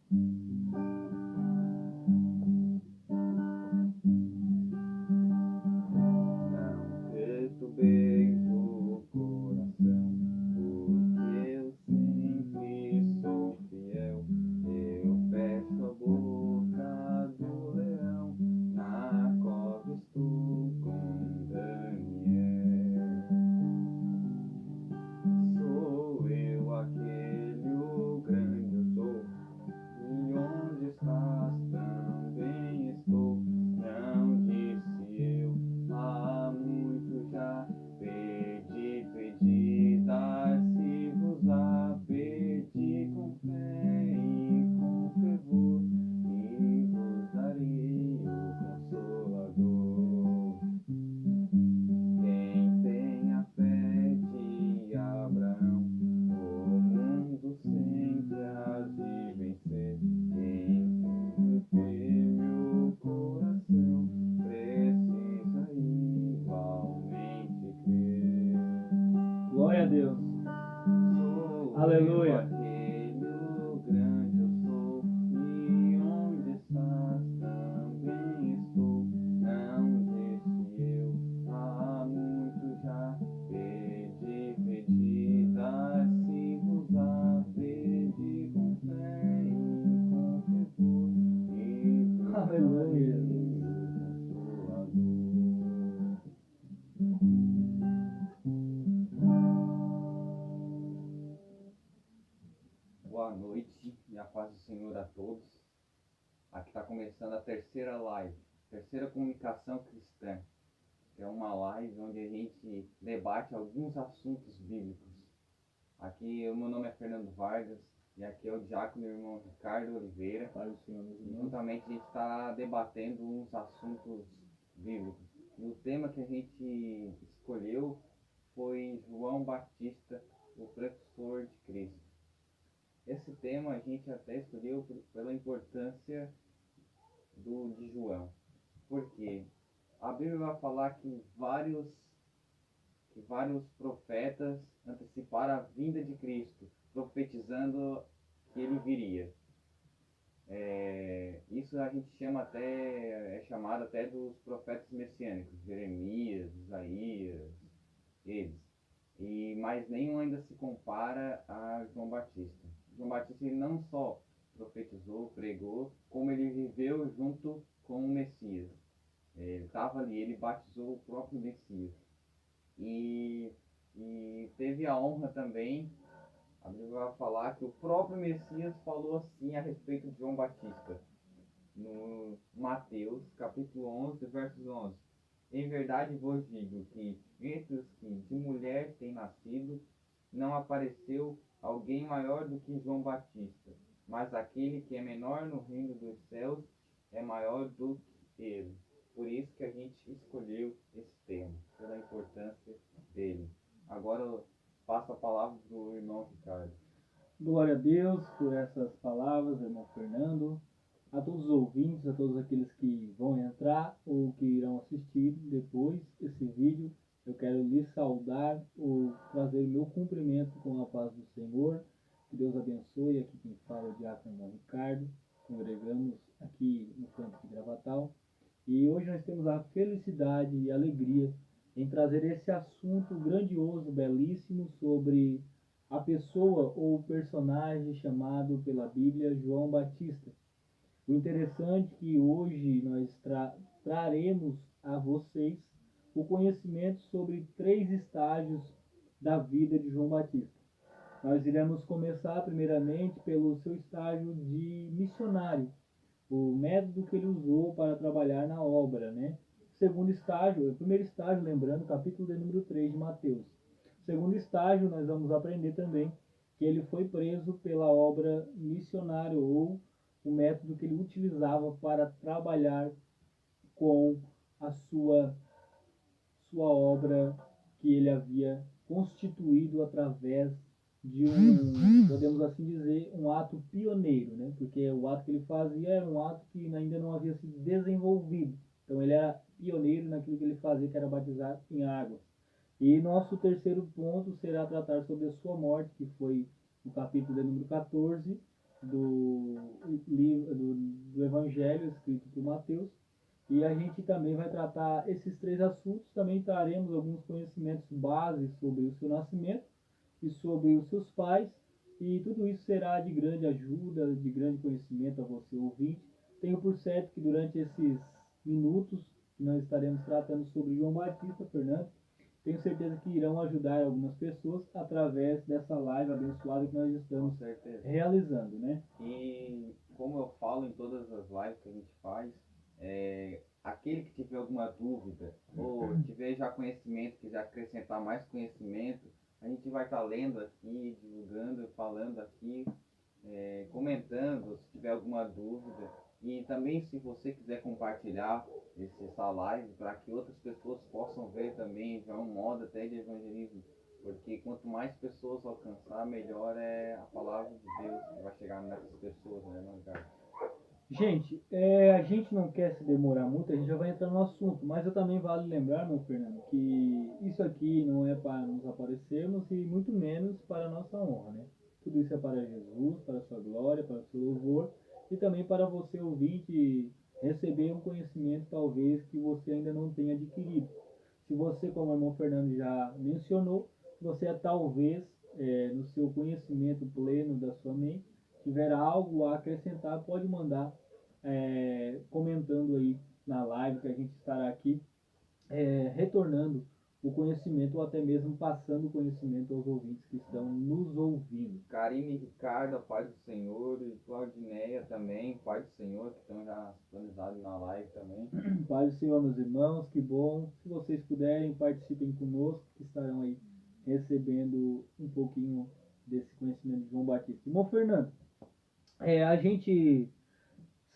Não perturbeis o coração, porque eu sempre sou fiel. Eu fecho a boca do leão, na cova estou com Daniel. Sou eu aquele, o grande eu sou, e onde estás também estou. Não disse eu, há muito já, pedi, dar-se-vos-á, pedi com fé e com fervor, e vos darei o Consolador. Quem tem a fé de Abraão, o mundo sempre há de vencer. Quem tem firme o coração, precisa igualmente crer. Glória a Deus. Sou Aleluia. eu aquele, o grande eu sou, e onde estás também estou. Não disse eu, há muito já, pedi, dar-se-vos-á, pedi com fé e com fervor, e vos Aleluia. darei o Consolador. Boa noite e a paz do Senhor a todos. Aqui está começando a terceira live, terceira comunicação cristã. É uma live onde a gente debate alguns assuntos bíblicos. Aqui, o meu nome é Fernando Vargas e aqui é o diácono e irmão Ricardo Oliveira. Pai do Senhor, meus E irmãos. juntamente a gente está debatendo uns assuntos bíblicos. E o tema que a gente escolheu foi João Batista, o precursor de Cristo. Esse tema a gente até escolheu pela importância de João. Por quê? A Bíblia vai falar que vários profetas anteciparam a vinda de Cristo, profetizando que ele viria. Isso a gente é chamado até dos profetas messiânicos, Jeremias, Isaías, eles. Mas nenhum ainda se compara a João Batista. João Batista ele não só profetizou, pregou, como ele viveu junto com o Messias. Ele estava ali, ele batizou o próprio Messias. E teve a honra também, a Bíblia vai falar que o próprio Messias falou assim a respeito de João Batista. No Mateus, capítulo 11, versos 11. Em verdade vos digo que entre os que de mulher têm nascido, não apareceu alguém maior do que João Batista, mas aquele que é menor no reino dos céus é maior do que ele. Por isso que a gente escolheu esse tema, pela importância dele. Agora eu passo a palavra para o irmão Ricardo. Glória a Deus por essas palavras, irmão Fernando. A todos os ouvintes, a todos aqueles que vão entrar ou que irão assistir depois esse vídeo, eu quero lhes saudar ou trazer o meu cumprimento com a paz do Senhor. Que Deus abençoe. Aqui quem fala é o diácono irmão Ricardo. Congregamos aqui no campo de Gravatal. E hoje nós temos a felicidade e a alegria em trazer esse assunto grandioso, belíssimo, sobre a pessoa ou personagem chamado pela Bíblia João Batista. O interessante é que hoje nós traremos a vocês o conhecimento sobre 3 estágios da vida de João Batista. Nós iremos começar primeiramente pelo seu estágio de missionário, o método que ele usou para trabalhar na obra, né? Segundo estágio, o primeiro estágio, lembrando, capítulo de número 3 de Mateus. Segundo estágio, nós vamos aprender também que ele foi preso pela obra missionária ou o método que ele utilizava para trabalhar com a sua obra que ele havia constituído através de podemos assim dizer, um ato pioneiro, né? Porque o ato que ele fazia era um ato que ainda não havia sido desenvolvido. Então ele era pioneiro naquilo que ele fazia, que era batizar em água. E nosso terceiro ponto será tratar sobre a sua morte, que foi no capítulo de número 14, Evangelho escrito por Mateus. E a gente também vai tratar esses 3 assuntos. Também traremos alguns conhecimentos básicos sobre o seu nascimento e sobre os seus pais. E tudo isso será de grande ajuda, de grande conhecimento a você ouvinte. Tenho por certo que durante esses minutos que nós estaremos tratando sobre João Batista, Fernando, tenho certeza que irão ajudar algumas pessoas através dessa live abençoada que nós estamos realizando, né? E como eu falo em todas as lives que a gente faz, aquele que tiver alguma dúvida ou tiver já conhecimento, quiser acrescentar mais conhecimento, a gente vai estar lendo aqui, divulgando, falando aqui, comentando se tiver alguma dúvida. E também, se você quiser compartilhar essa live para que outras pessoas possam ver também, já é um modo até de evangelismo, porque quanto mais pessoas alcançar, melhor é a palavra de Deus que vai chegar nessas pessoas, né, Ricardo? Gente, a gente não quer se demorar muito, a gente já vai entrar no assunto, mas eu também vale lembrar, meu Fernando, que isso aqui não é para nos aparecermos e muito menos para a nossa honra, né? Tudo isso é para Jesus, para a sua glória, para o seu louvor e também para você ouvinte receber um conhecimento talvez que você ainda não tenha adquirido. Se você, como o irmão Fernando já mencionou, você talvez no seu conhecimento pleno da sua mente tiver algo a acrescentar, pode mandar comentando aí na live que a gente estará aqui retornando o conhecimento ou até mesmo passando o conhecimento aos ouvintes que estão nos ouvindo. Karine e Ricardo, Pai do Senhor, e Claudineia também, Pai do Senhor, que estão já sintonizados na live também. Pai do Senhor, meus irmãos, que bom. Se vocês puderem, participem conosco, que estarão aí recebendo um pouquinho desse conhecimento de João Batista. Irmão Fernando, a gente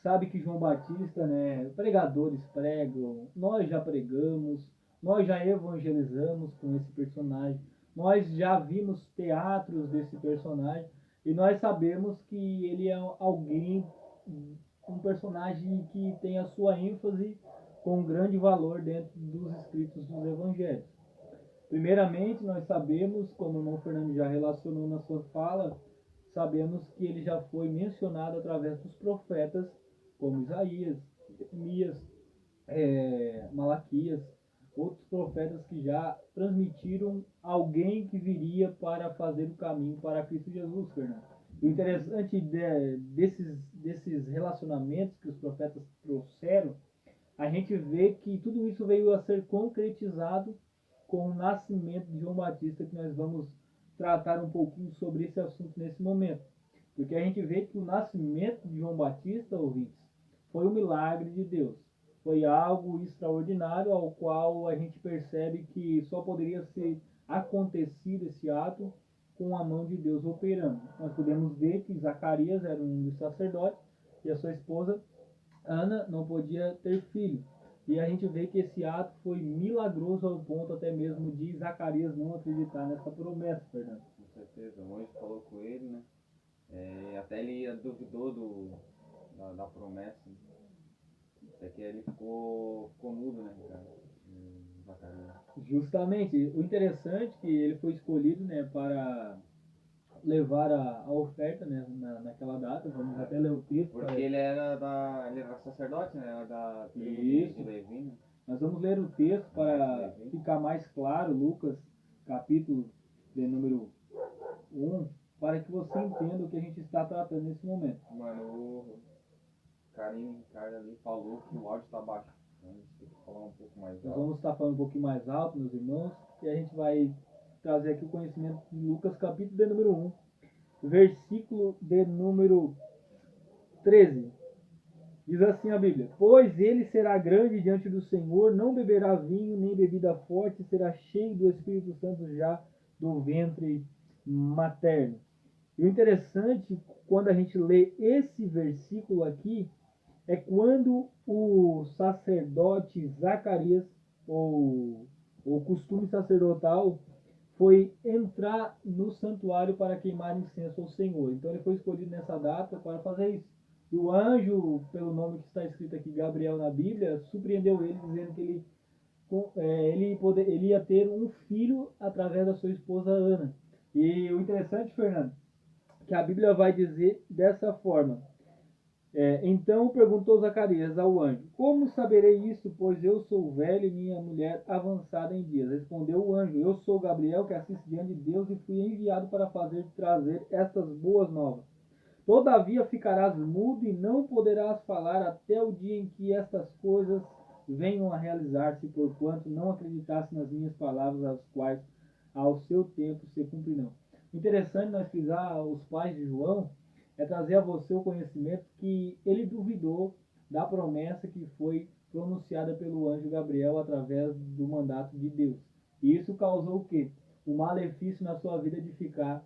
sabe que João Batista, né, pregadores pregam, nós já pregamos, nós já evangelizamos com esse personagem, nós já vimos teatros desse personagem e nós sabemos que ele é alguém, um personagem que tem a sua ênfase com grande valor dentro dos escritos dos evangelhos. Primeiramente, nós sabemos, como o irmão Fernando já relacionou na sua fala, sabemos que ele já foi mencionado através dos profetas, como Isaías, Jeremias, Malaquias, outros profetas que já transmitiram alguém que viria para fazer o caminho para Cristo Jesus, Fernando. O interessante desses relacionamentos que os profetas trouxeram, a gente vê que tudo isso veio a ser concretizado com o nascimento de João Batista, que nós vamos tratar um pouquinho sobre esse assunto nesse momento. Porque a gente vê que o nascimento de João Batista, ouvintes, foi um milagre de Deus. Foi algo extraordinário ao qual a gente percebe que só poderia ser acontecido esse ato com a mão de Deus operando. Nós podemos ver que Zacarias era um dos sacerdotes e a sua esposa Ana não podia ter filho. E a gente vê que esse ato foi milagroso ao ponto até mesmo de Zacarias não acreditar nessa promessa, Fernando. Com certeza, o anjo falou com ele, né? Até ele duvidou da promessa. Até que ele ficou mudo, né, Zacarias. Justamente. O interessante é que ele foi escolhido, né, para levar a oferta, né, naquela data. Vamos até ler o texto. Porque ele era sacerdote, né? Era da tribo de Levi, né? Nós vamos ler o texto para ficar mais claro, Lucas, capítulo de número 1, para que você entenda o que a gente está tratando nesse momento. Mano, o Karine Ricardo ali falou que o áudio está baixo. Então a gente tem que falar um pouco mais alto. Nós vamos estar falando um pouquinho mais alto, meus irmãos, e a gente vai trazer aqui o conhecimento de Lucas, capítulo de número 1, versículo de número 13. Diz assim a Bíblia: pois ele será grande diante do Senhor, não beberá vinho nem bebida forte, será cheio do Espírito Santo já do ventre materno. E o interessante, quando a gente lê esse versículo aqui, é quando o sacerdote Zacarias, ou o costume sacerdotal, foi entrar no santuário para queimar incenso ao Senhor. Então ele foi escolhido nessa data para fazer isso. E o anjo, pelo nome que está escrito aqui, Gabriel, na Bíblia, surpreendeu ele, dizendo que ele ia ter um filho através da sua esposa Ana. E o interessante, Fernando, que a Bíblia vai dizer dessa forma: Então perguntou Zacarias ao anjo: Como saberei isso, pois eu sou velho e minha mulher avançada em dias? Respondeu o anjo: Eu sou Gabriel, que assiste diante de Deus, e fui enviado para fazer trazer estas boas novas. Todavia ficarás mudo e não poderás falar até o dia em que estas coisas venham a realizar-se, porquanto não acreditaste nas minhas palavras, as quais ao seu tempo se cumprirão. Interessante nós frisar os pais de João é trazer a você o conhecimento que ele duvidou da promessa que foi pronunciada pelo anjo Gabriel através do mandato de Deus. E isso causou o quê? O malefício na sua vida de ficar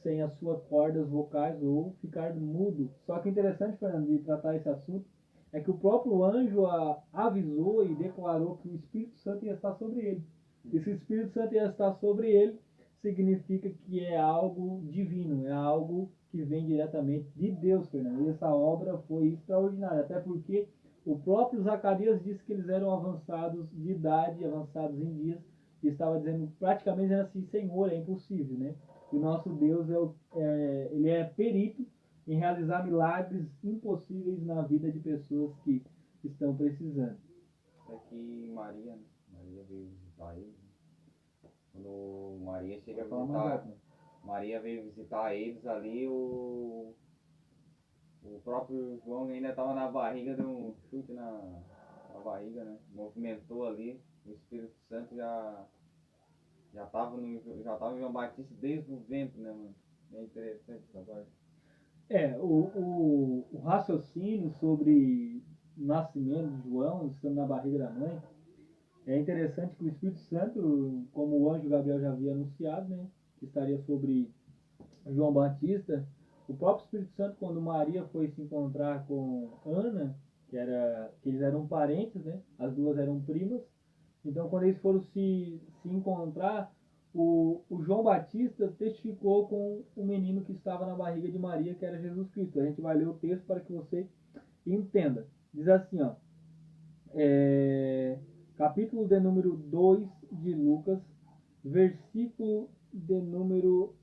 sem as suas cordas vocais ou ficar mudo. Só que interessante, Fernando, de tratar esse assunto é que o próprio anjo avisou e declarou que o Espírito Santo ia estar sobre ele. E se o Espírito Santo ia estar sobre ele, significa que é algo divino, é algo que vem diretamente de Deus, Fernando. E essa obra foi extraordinária, até porque o próprio Zacarias disse que eles eram avançados de idade, avançados em dias, e estava dizendo, praticamente dizendo assim, Senhor, é impossível, né? E o nosso Deus ele é perito em realizar milagres impossíveis na vida de pessoas que estão precisando. É que Maria, né? Maria veio visitar ele. Quando Maria chega a visitar, Maria veio visitar eles ali, o próprio João ainda estava na barriga, deu um chute na barriga, né? Movimentou ali, o Espírito Santo já estava em João Batista desde o ventre, né, mano? É interessante essa parte. O raciocínio sobre o nascimento de João, estando na barriga da mãe, é interessante que o Espírito Santo, como o anjo Gabriel já havia anunciado, né, que estaria sobre João Batista, o próprio Espírito Santo, quando Maria foi se encontrar com Ana, que eles eram parentes, né, as duas eram primas, então quando eles foram se encontrar, o João Batista testificou com o menino que estava na barriga de Maria, que era Jesus Cristo. A gente vai ler o texto para que você entenda. Diz assim, ó, capítulo de número 2 de Lucas, versículo de número...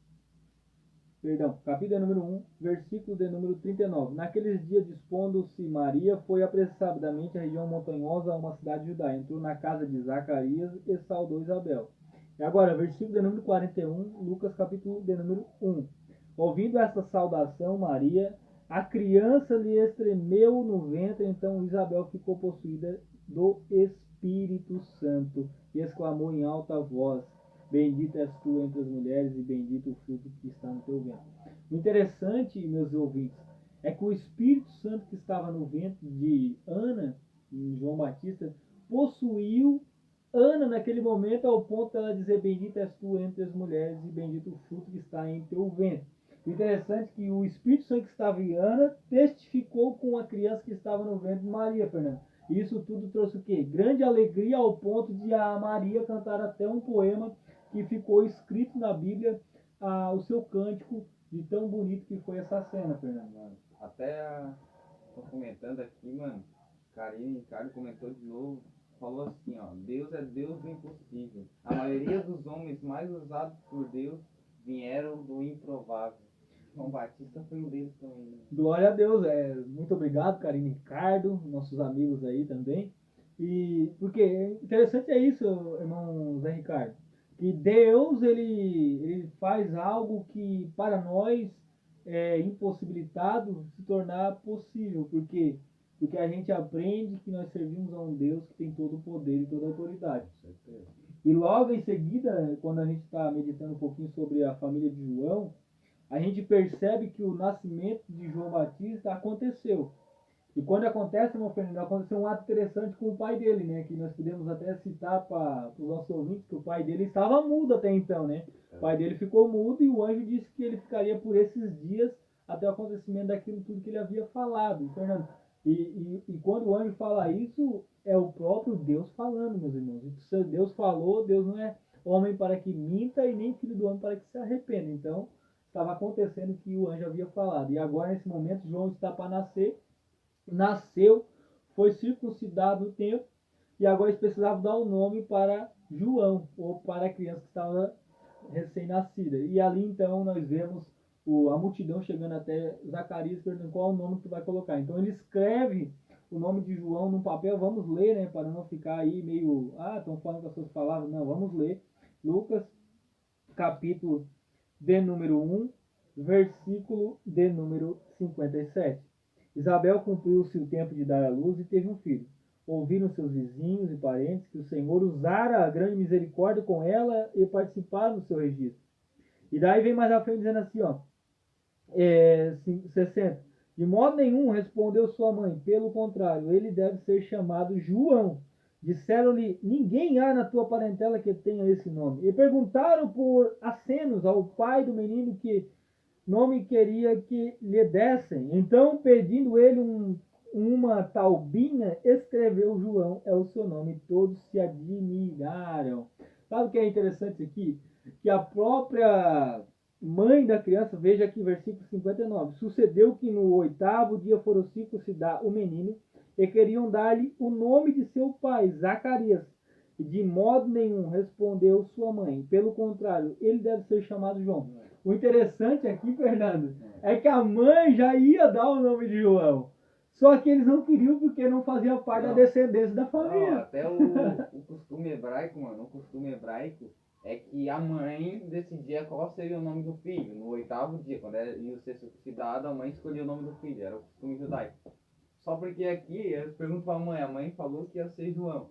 capítulo de número 1, versículo de número 39. Naqueles dias, dispondo-se Maria, foi apressadamente à região montanhosa, a uma cidade de Judá. Entrou na casa de Zacarias e saudou Isabel. E agora, versículo de número 41, Lucas, capítulo de número 1. Ouvindo esta saudação, Maria, a criança lhe estremeu no ventre, então Isabel ficou possuída do Espírito Santo e exclamou em alta voz: Bendita és tu entre as mulheres e bendito o fruto que está no teu ventre. O interessante, meus ouvintes, é que o Espírito Santo que estava no ventre de Ana, em João Batista, possuiu Ana naquele momento ao ponto dela dizer: Bendita és tu entre as mulheres e bendito o fruto que está em teu ventre. O interessante é que o Espírito Santo que estava em Ana testificou com a criança que estava no ventre de Maria, Fernando. E isso tudo trouxe o quê? Grande alegria ao ponto de a Maria cantar até um poema que ficou escrito na Bíblia, o seu cântico, de tão bonito que foi essa cena, Fernando. Mano, até tô comentando aqui, mano, Ricardo comentou de novo, falou assim, ó, Deus é Deus do impossível. A maioria dos homens mais usados por Deus vieram do improvável. João Batista foi um deles também, né? Glória a Deus, muito obrigado, Karine e Ricardo, nossos amigos aí também. E porque interessante é isso, irmão Zé Ricardo, que Deus ele faz algo que para nós é impossibilitado se tornar possível, porque a gente aprende que nós servimos a um Deus que tem todo o poder e toda a autoridade. E logo em seguida, quando a gente está meditando um pouquinho sobre a família de João, a gente percebe que o nascimento de João Batista aconteceu. E quando acontece, meu Fernando, aconteceu um ato interessante com o pai dele, né? Que nós podemos até citar para os nossos ouvintes que o pai dele estava mudo até então, né? O pai dele ficou mudo e o anjo disse que ele ficaria por esses dias até o acontecimento daquilo tudo que ele havia falado. E, Fernando, e quando o anjo fala isso, é o próprio Deus falando, meus irmãos. E se Deus falou, Deus não é homem para que minta e nem filho do homem para que se arrependa. Então, estava acontecendo o que o anjo havia falado. E agora, nesse momento, João está para nascer. Nasceu, foi circuncidado no tempo, e agora eles precisavam dar o nome para João, ou para a criança que estava recém-nascida. E ali então nós vemos a multidão chegando até Zacarias, perguntando qual é o nome que tu vai colocar. Então ele escreve o nome de João num papel, vamos ler, né, para não ficar aí meio, estão falando com as suas palavras, não, vamos ler. Lucas, capítulo de número 1, versículo de número 57. Isabel cumpriu-se o tempo de dar à luz e teve um filho. Ouviram seus vizinhos e parentes que o Senhor usara a grande misericórdia com ela e participaram do seu registro. E daí vem mais à frente dizendo assim, 60. De modo nenhum, respondeu sua mãe, pelo contrário, ele deve ser chamado João. Disseram-lhe, ninguém há na tua parentela que tenha esse nome. E perguntaram por acenos ao pai do menino que nome queria que lhe dessem. Então, pedindo ele uma taubinha, escreveu João, é o seu nome. Todos se admiraram. Sabe o que é interessante aqui? Que a própria mãe da criança, veja aqui versículo 59, sucedeu que no 8º dia foram circuncidar o menino e queriam dar-lhe o nome de seu pai, Zacarias. E de modo nenhum respondeu sua mãe. Pelo contrário, ele deve ser chamado João. O interessante aqui, Fernando, é que a mãe já ia dar o nome de João. Só que eles não queriam porque não fazia parte da descendência da família. Não, até o costume hebraico, mano, o costume hebraico é que a mãe decidia qual seria o nome do filho. No 8º dia, quando ia ser circuncidado, a mãe escolhia o nome do filho. Era o costume judaico. Só porque aqui, eles perguntam pra mãe, a mãe falou que ia ser João.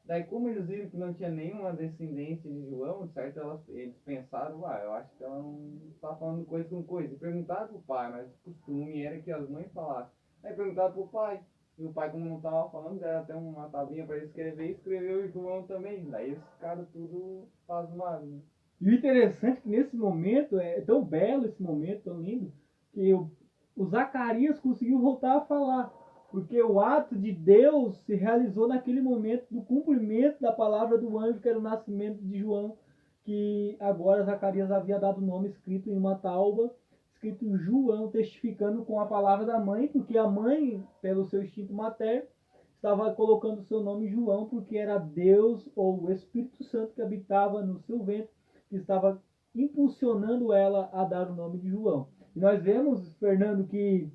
Daí, como eles viram que não tinha nenhuma descendência de João, certo? Eles pensaram, eu acho que ela não está falando coisa com coisa. E perguntaram pro pai, mas o costume era que as mães falassem. Aí perguntaram pro pai. E o pai, como não estava falando, deram até uma tabinha para ele escrever, e escreveu João também. Daí eles ficaram tudo pasmados, né? E o interessante é que nesse momento, é tão belo esse momento, tão lindo, que o Zacarias conseguiu voltar a falar. Porque o ato de Deus se realizou naquele momento do cumprimento da palavra do anjo, que era o nascimento de João, que agora Zacarias havia dado o nome escrito em uma tauba, escrito João, testificando com a palavra da mãe, porque a mãe, pelo seu instinto materno, estava colocando o seu nome João, porque era Deus ou o Espírito Santo que habitava no seu ventre, que estava impulsionando ela a dar o nome de João. E nós vemos, Fernando, que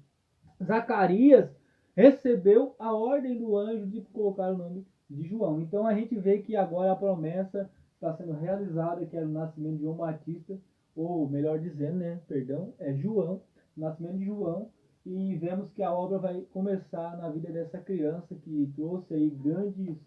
Zacarias recebeu a ordem do anjo de colocar o nome de João. Então a gente vê que agora a promessa está sendo realizada, que era o nascimento de João Batista, ou melhor dizendo, é João, o nascimento de João, e vemos que a obra vai começar na vida dessa criança que trouxe aí grandes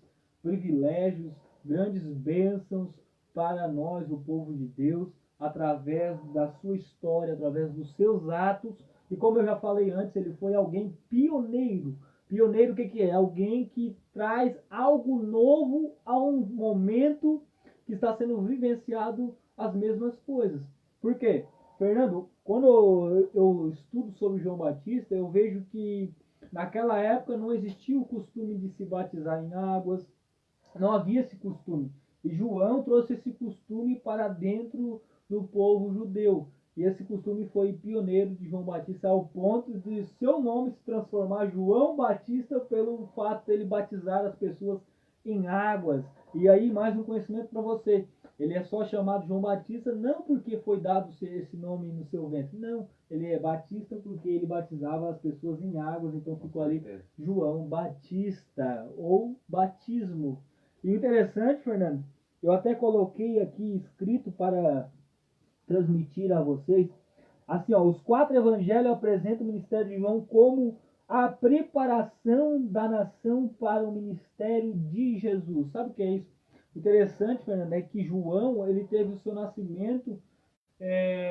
privilégios, grandes bênçãos para nós, o povo de Deus, através da sua história, através dos seus atos. E como eu já falei antes, ele foi alguém pioneiro. Pioneiro o que é? Alguém que traz algo novo a um momento que está sendo vivenciado as mesmas coisas. Por quê? Fernando, quando eu estudo sobre João Batista, eu vejo que naquela época não existia o costume de se batizar em águas, não havia esse costume. E João trouxe esse costume para dentro do povo judeu. E esse costume foi pioneiro de João Batista ao ponto de seu nome se transformar João Batista pelo fato de ele batizar as pessoas em águas. E aí mais um conhecimento para você. Ele é só chamado João Batista não porque foi dado esse nome no seu ventre. Não, ele é Batista porque ele batizava as pessoas em águas. Então ficou ali João Batista ou batismo. E o interessante, Fernando, eu até coloquei aqui escrito para transmitir a vocês. Assim, os 4 evangelhos apresentam o ministério de João como a preparação da nação para o ministério de Jesus. Sabe o que é isso? Interessante, Fernando, é que João ele teve o seu nascimento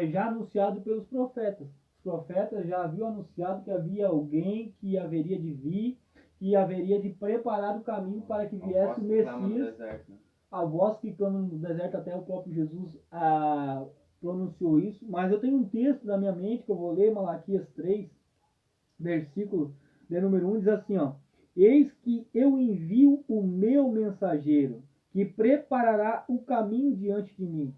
já anunciado pelos profetas. Os profetas já haviam anunciado que havia alguém que haveria de vir, que haveria de preparar o caminho para que viesse o Messias. A voz que clama no deserto, até o próprio Jesus pronunciou isso. Mas eu tenho um texto na minha mente que eu vou ler, Malaquias 3, versículo de número 1, diz assim, eis que eu envio o meu mensageiro, que preparará o caminho diante de mim.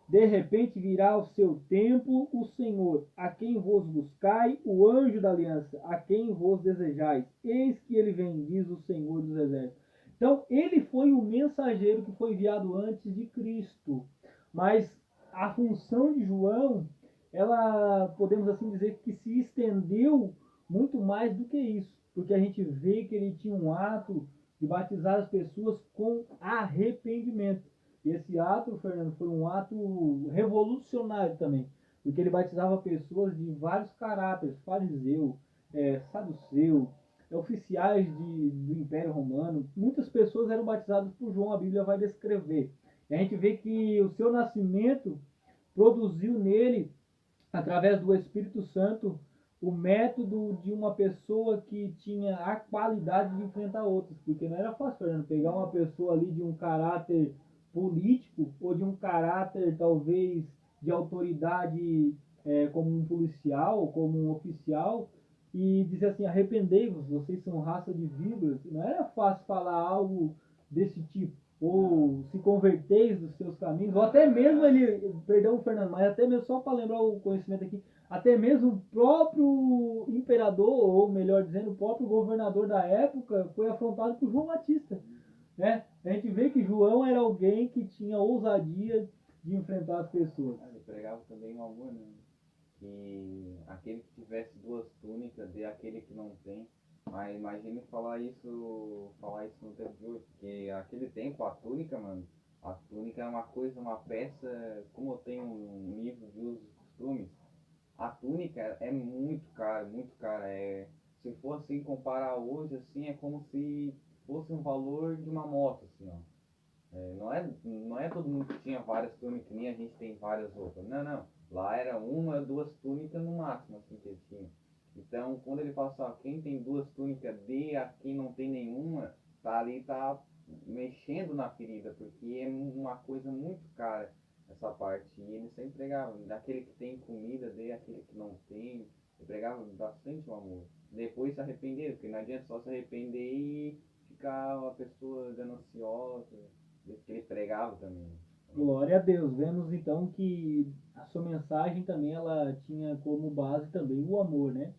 De repente virá ao seu templo o Senhor, a quem vos buscai, o anjo da aliança, a quem vos desejais. Eis que ele vem, diz o Senhor dos exércitos. Então, ele foi o mensageiro que foi enviado antes de Cristo. Mas a função de João ela, podemos assim dizer, que se estendeu muito mais do que isso, porque a gente vê que ele tinha um ato de batizar as pessoas com arrependimento. E esse ato, Fernando, foi um ato revolucionário também, porque ele batizava pessoas de vários caráteres, fariseu, saduceu, oficiais do Império Romano. Muitas pessoas eram batizadas por João, a Bíblia vai descrever. E a gente vê que o seu nascimento produziu nele, através do Espírito Santo, o método de uma pessoa que tinha a qualidade de enfrentar outros, porque não era fácil, Fernando, pegar uma pessoa ali de um caráter político ou de um caráter talvez de autoridade, como um policial, como um oficial, e dizer assim: arrependei-vos, vocês são raça de víboras. Não era fácil falar algo desse tipo, ou se converteis dos seus caminhos, ou até mesmo ele, perdão, Fernando, mas até mesmo só para lembrar o conhecimento aqui, até mesmo o próprio imperador, ou melhor dizendo, o próprio governador da época foi afrontado por João Batista, né? A gente vê que João era alguém que tinha ousadia de enfrentar as pessoas. Ele pregava também o amor, né? Que aquele que tivesse duas túnicas dê aquele que não tem. Mas imagine falar isso no tempo de hoje, porque aquele tempo a túnica, mano, a túnica é uma coisa, uma peça, como eu tenho um livro de usos e costumes, a túnica é muito cara, muito cara. Se for assim comparar hoje, assim, é como se fosse um valor de uma moto, assim, ó. Não é todo mundo que tinha várias túnicas, nem a gente tem várias roupas. Não, não. Lá era uma, duas túnicas no máximo, assim, que ele tinha. Então, quando ele fala assim, ó, quem tem duas túnicas, dê a quem não tem nenhuma, tá ali, tá mexendo na ferida, porque é uma coisa muito cara essa parte. E ele sempre pregava, daquele que tem comida, dê aquele que não tem. Ele pregava bastante o amor. Depois se arrepender, porque não adianta só se arrepender e ficar uma pessoa gananciosa, desse que ele pregava também. Glória a Deus. Vemos então que a sua mensagem também ela tinha como base também o amor, né?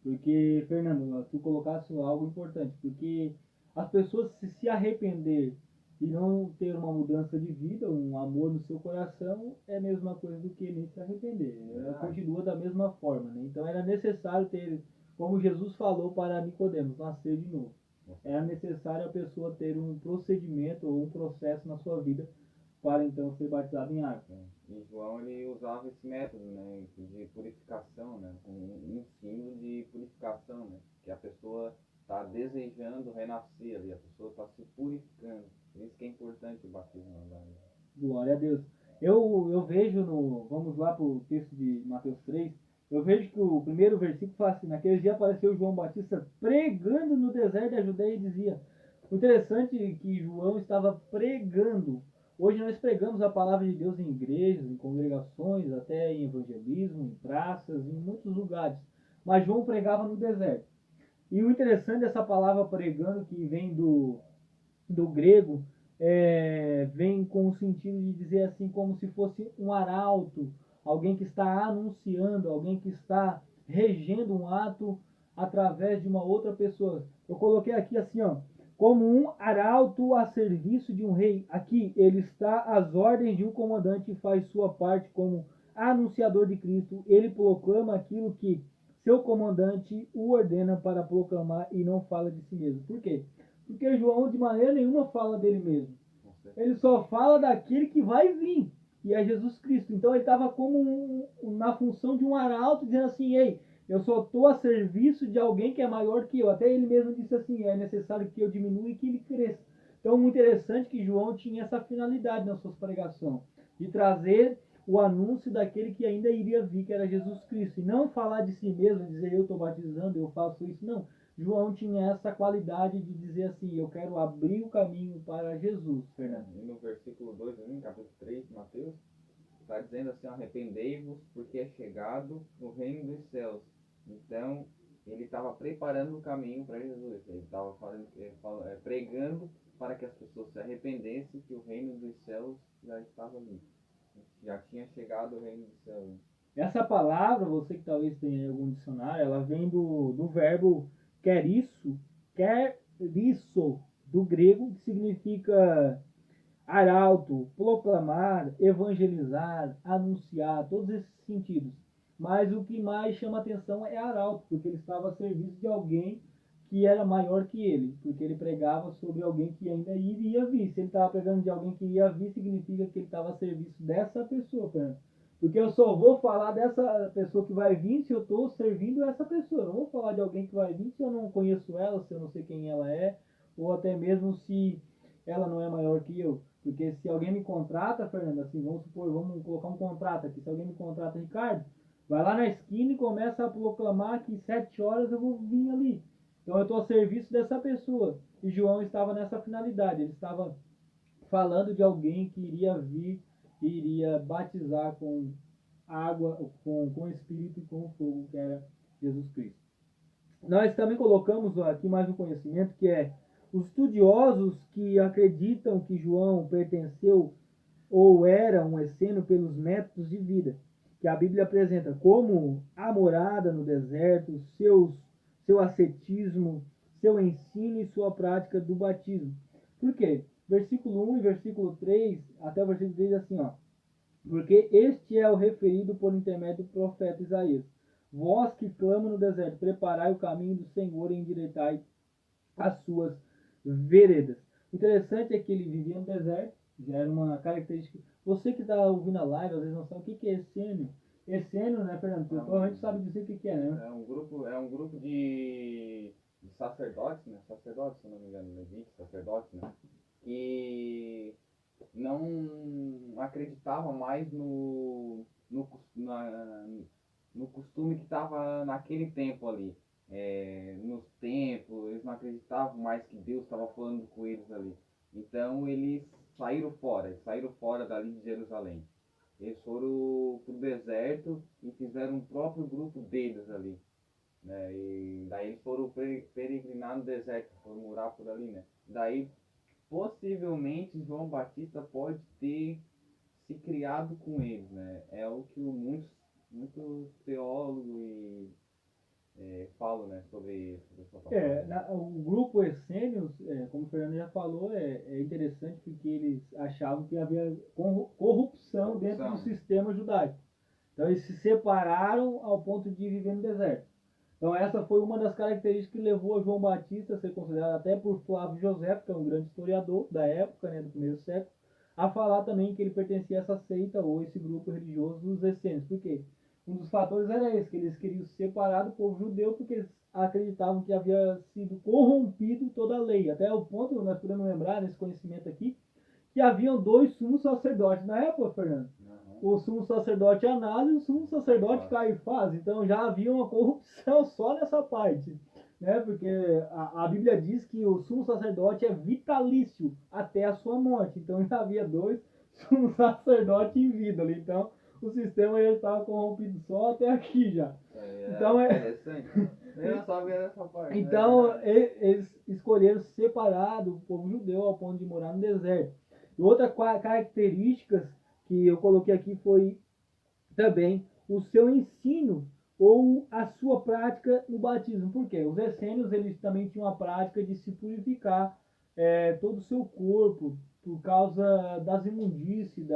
Porque, Fernando, tu colocasse algo importante, porque as pessoas se arrepender e não ter uma mudança de vida, um amor no seu coração, é a mesma coisa do que nem se arrepender. Ela continua da mesma forma, né? Então era necessário ter, como Jesus falou para Nicodemos, nascer de novo. Era necessário a pessoa ter um procedimento ou um processo na sua vida para então ser batizado em água. E João ele usava esse método, né, de purificação, né, um símbolo de purificação, né, que a pessoa está desejando renascer ali, a pessoa está se purificando. Por isso que é importante o batismo na água. Glória a Deus. Eu vejo vamos lá para o texto de Mateus 3, eu vejo que o primeiro versículo fala assim: naquele dia apareceu João Batista pregando no deserto da Judeia e dizia. O interessante é que João estava pregando. Hoje nós pregamos a palavra de Deus em igrejas, em congregações, até em evangelismo, em praças, em muitos lugares. Mas João pregava no deserto. E o interessante dessa palavra pregando, que vem do grego, vem com o sentido de dizer assim, como se fosse um arauto, alguém que está anunciando, alguém que está regendo um ato através de uma outra pessoa. Eu coloquei aqui assim, ó, como um arauto a serviço de um rei. Aqui ele está às ordens de um comandante e faz sua parte como anunciador de Cristo. Ele proclama aquilo que seu comandante o ordena para proclamar e não fala de si mesmo. Por quê? Porque João de maneira nenhuma fala dele mesmo. Ele só fala daquele que vai vir, e é Jesus Cristo. Então ele estava como na função de um arauto, dizendo assim: ei, eu só estou a serviço de alguém que é maior que eu. Até ele mesmo disse assim: é necessário que eu diminua e que ele cresça. Então, muito interessante que João tinha essa finalidade nas suas pregações, de trazer o anúncio daquele que ainda iria vir, que era Jesus Cristo. E não falar de si mesmo, dizer eu estou batizando, eu faço isso, não. João tinha essa qualidade de dizer assim: eu quero abrir o caminho para Jesus, Fernando. E no versículo 2, no capítulo 3 de Mateus, está dizendo assim: arrependei-vos, porque é chegado o reino dos céus. Então, ele estava preparando o caminho para Jesus. Ele estava pregando para que as pessoas se arrependessem, que o reino dos céus já estava ali. Já tinha chegado o reino dos céus. Essa palavra, você que talvez tenha algum dicionário, ela vem do verbo querisso, do grego, que significa arauto, proclamar, evangelizar, anunciar, todos esses sentidos. Mas o que mais chama atenção é arauto, porque ele estava a serviço de alguém que era maior que ele, porque ele pregava sobre alguém que ainda iria vir. Se ele estava pregando de alguém que ia vir, significa que ele estava a serviço dessa pessoa, Fernando. Porque eu só vou falar dessa pessoa que vai vir se eu estou servindo essa pessoa. Eu não vou falar de alguém que vai vir se eu não conheço ela, se eu não sei quem ela é, ou até mesmo se ela não é maior que eu. Porque se alguém me contrata, Fernando, assim, vamos supor, vamos colocar um contrato aqui. Se alguém me contrata, Ricardo, vai lá na esquina e começa a proclamar que 7 horas eu vou vir ali. Então eu estou a serviço dessa pessoa. E João estava nessa finalidade. Ele estava falando de alguém que iria vir e iria batizar com água, com Espírito e com fogo, que era Jesus Cristo. Nós também colocamos aqui mais um conhecimento, que é os estudiosos que acreditam que João pertenceu ou era um essênio pelos métodos de vida que a Bíblia apresenta, como a morada no deserto, seu ascetismo, seu ensino e sua prática do batismo. Por quê? Versículo 1 e versículo 3, até o versículo 3 assim, ó. Porque este é o referido por intermédio do profeta Isaías. Vós que clamam no deserto, preparai o caminho do Senhor e endireitai as suas veredas. O interessante é que ele vivia no deserto, já era uma característica. Você que está ouvindo a live, às vezes não sabe o que é essênio. Essênio, né, Fernando? Você provavelmente sabe dizer o que é, né? É um grupo de sacerdotes, né? Sacerdotes, se não me engano, levitas, sacerdotes, né? Que não acreditavam mais no costume que estava naquele tempo ali. Nos templos, eles não acreditavam mais que Deus estava falando com eles ali. Então eles saíram fora dali de Jerusalém. Eles foram pro deserto e fizeram um próprio grupo deles ali, né? E daí eles foram peregrinar no deserto, foram morar por ali, né? Daí possivelmente João Batista pode ter se criado com eles, né? É o que muitos teólogos falam, né, sobre essa passagem. O grupo Essênios, como o Fernando já falou, é interessante porque eles achavam que havia corrupção dentro do sistema judaico. Então eles se separaram ao ponto de viver no deserto. Então essa foi uma das características que levou a João Batista a ser considerado até por Flávio José, que é um grande historiador da época, né, do primeiro século, a falar também que ele pertencia a essa seita ou esse grupo religioso dos essênios. Por quê? Um dos fatores era esse, que eles queriam se separar do povo judeu porque eles acreditavam que havia sido corrompido toda a lei. Até o ponto, nós podemos lembrar nesse conhecimento aqui, que haviam dois sumos sacerdotes na época, Fernando. O sumo sacerdote Anás e o sumo sacerdote Caifás. Então já havia uma corrupção só nessa parte, né? Porque a Bíblia diz que o sumo sacerdote é vitalício até a sua morte. Então já havia dois sumos sacerdotes em vida ali. Então o sistema já estava corrompido só até aqui já. Então interessante. Eu não sabia dessa parte. Então eles escolheram se separar do povo judeu ao ponto de morar no deserto. E outra características que eu coloquei aqui foi também o seu ensino ou a sua prática no batismo. Por quê? Os essênios eles também tinham a prática de se purificar todo o seu corpo por causa das imundícies,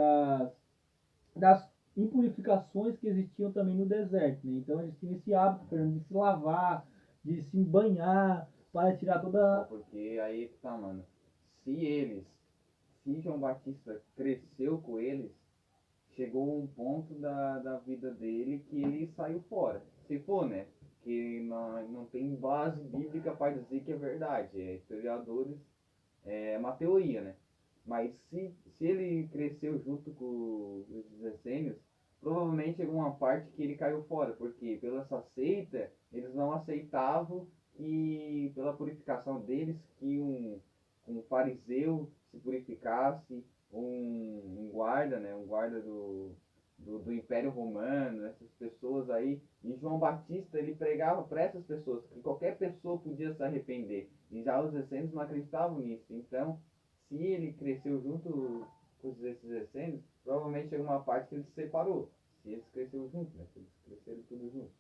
das impurificações que existiam também no deserto. Né? Então eles tinham esse hábito de se lavar, de se banhar, para tirar toda... Porque aí tá, mano. Se João Batista cresceu com eles, chegou um ponto da vida dele que ele saiu fora. Se for, né? Que não tem base bíblica para dizer que é verdade. Historiadores, é uma teoria, né? Mas se ele cresceu junto com os essênios, provavelmente chegou uma parte que ele caiu fora, porque pela essa seita, eles não aceitavam que, pela purificação deles, que um fariseu se purificasse, um guarda, né, um guarda do Império Romano, essas pessoas aí. E João Batista, ele pregava para essas pessoas, que qualquer pessoa podia se arrepender. E já os essênios não acreditavam nisso. Então, se ele cresceu junto com esses essênios, provavelmente chegou uma parte que ele se separou. Se eles cresceram juntos, né? Se eles cresceram tudo junto.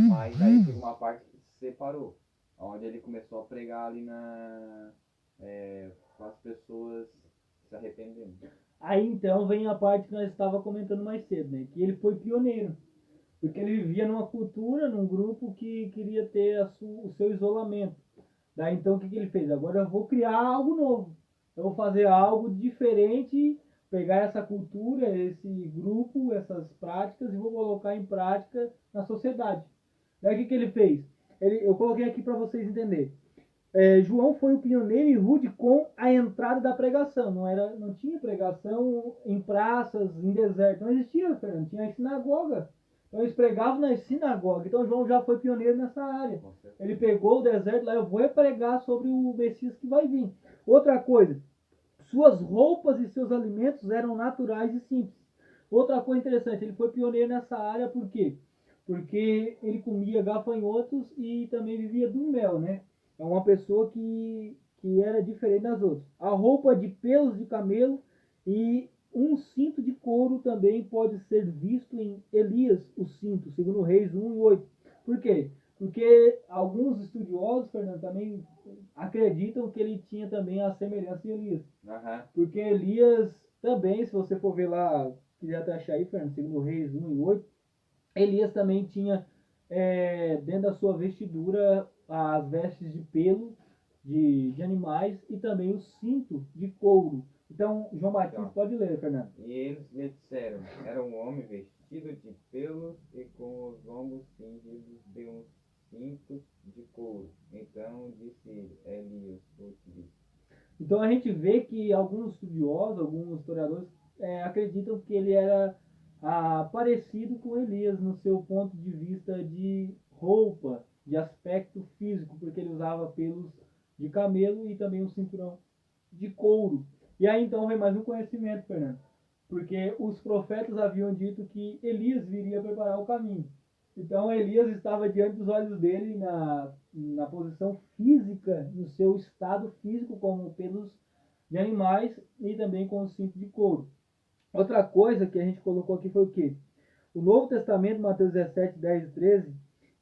Mas aí chegou uma parte que se separou. Onde ele começou a pregar ali com as pessoas se arrependendo. Aí então vem a parte que nós estava comentando mais cedo, né? Que ele foi pioneiro. Porque ele vivia numa cultura, num grupo que queria ter o seu isolamento. Daí então o que ele fez? Agora eu vou criar algo novo. Eu vou fazer algo diferente, pegar essa cultura, esse grupo, essas práticas e vou colocar em prática na sociedade. Daí o que ele fez? Eu coloquei aqui para vocês entenderem. João foi o pioneiro e rude com a entrada da pregação. Não tinha pregação em praças, em deserto. Não existia, Fernando. Tinha a sinagoga. Então eles pregavam na sinagoga. Então João já foi pioneiro nessa área. Ele pegou o deserto lá, eu vou pregar sobre o Messias que vai vir. Outra coisa, suas roupas e seus alimentos eram naturais e simples. Outra coisa interessante, ele foi pioneiro nessa área por quê? Porque ele comia gafanhotos e também vivia do mel, né? É uma pessoa que era diferente das outras. A roupa de pelos de camelo e um cinto de couro também pode ser visto em Elias, o cinto, segundo Reis 1:8. Por quê? Porque alguns estudiosos, Fernando, também acreditam que ele tinha também a semelhança de Elias. Aham. Porque Elias também, se você for ver lá, quiser até achar aí, Fernando, segundo Reis 1:8, Elias também tinha dentro da sua vestidura as vestes de pelo de animais e também o cinto de couro. Então, João Batista, Então, pode ler, Fernando. E eles lhe disseram: era um homem vestido de pelos e com os ombros cingidos de um cinto de couro. Então disse ele: é Elias, o Cristo. Então a gente vê que alguns estudiosos, alguns historiadores acreditam que ele era parecido com Elias no seu ponto de vista de roupa, de aspecto físico, porque ele usava pelos de camelo e também um cinturão de couro. E aí então vem mais um conhecimento, Fernando, porque os profetas haviam dito que Elias viria preparar o caminho. Então Elias estava diante dos olhos dele na posição física, no seu estado físico, como pelos de animais e também com o cinto de couro. Outra coisa que a gente colocou aqui foi o quê? O Novo Testamento, Mateus 17, 10 e 13,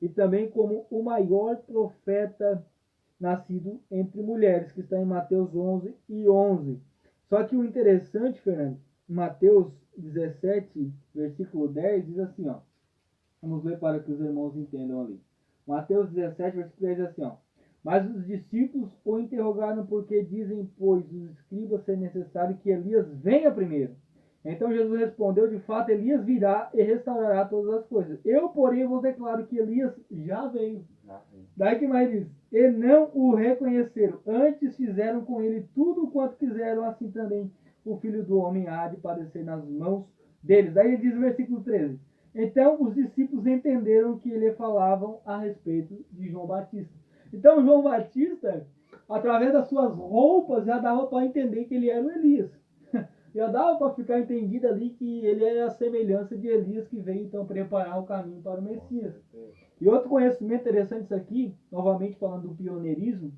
e também como o maior profeta nascido entre mulheres, que está em Mateus 11:11. Só que o interessante, Fernando, Mateus 17, versículo 10, diz assim, ó. Vamos ler para que os irmãos entendam ali. Mateus 17, versículo 10 diz assim, ó. Mas os discípulos o interrogaram porque dizem, pois, os escribas ser necessário que Elias venha primeiro. Então Jesus respondeu, de fato, Elias virá e restaurará todas as coisas. Eu, porém, vos declaro que Elias já veio. Daí que mais diz, e não o reconheceram, antes fizeram com ele tudo quanto quiseram, assim também o Filho do Homem há de padecer nas mãos deles. Daí ele diz no versículo 13, então os discípulos entenderam que ele falavam a respeito de João Batista. Então João Batista, através das suas roupas, já dava para entender que ele era o Elias. Já dava para ficar entendido ali que ele era a semelhança de Elias que veio então preparar o caminho para o Messias. E outro conhecimento interessante isso aqui, novamente falando do pioneirismo,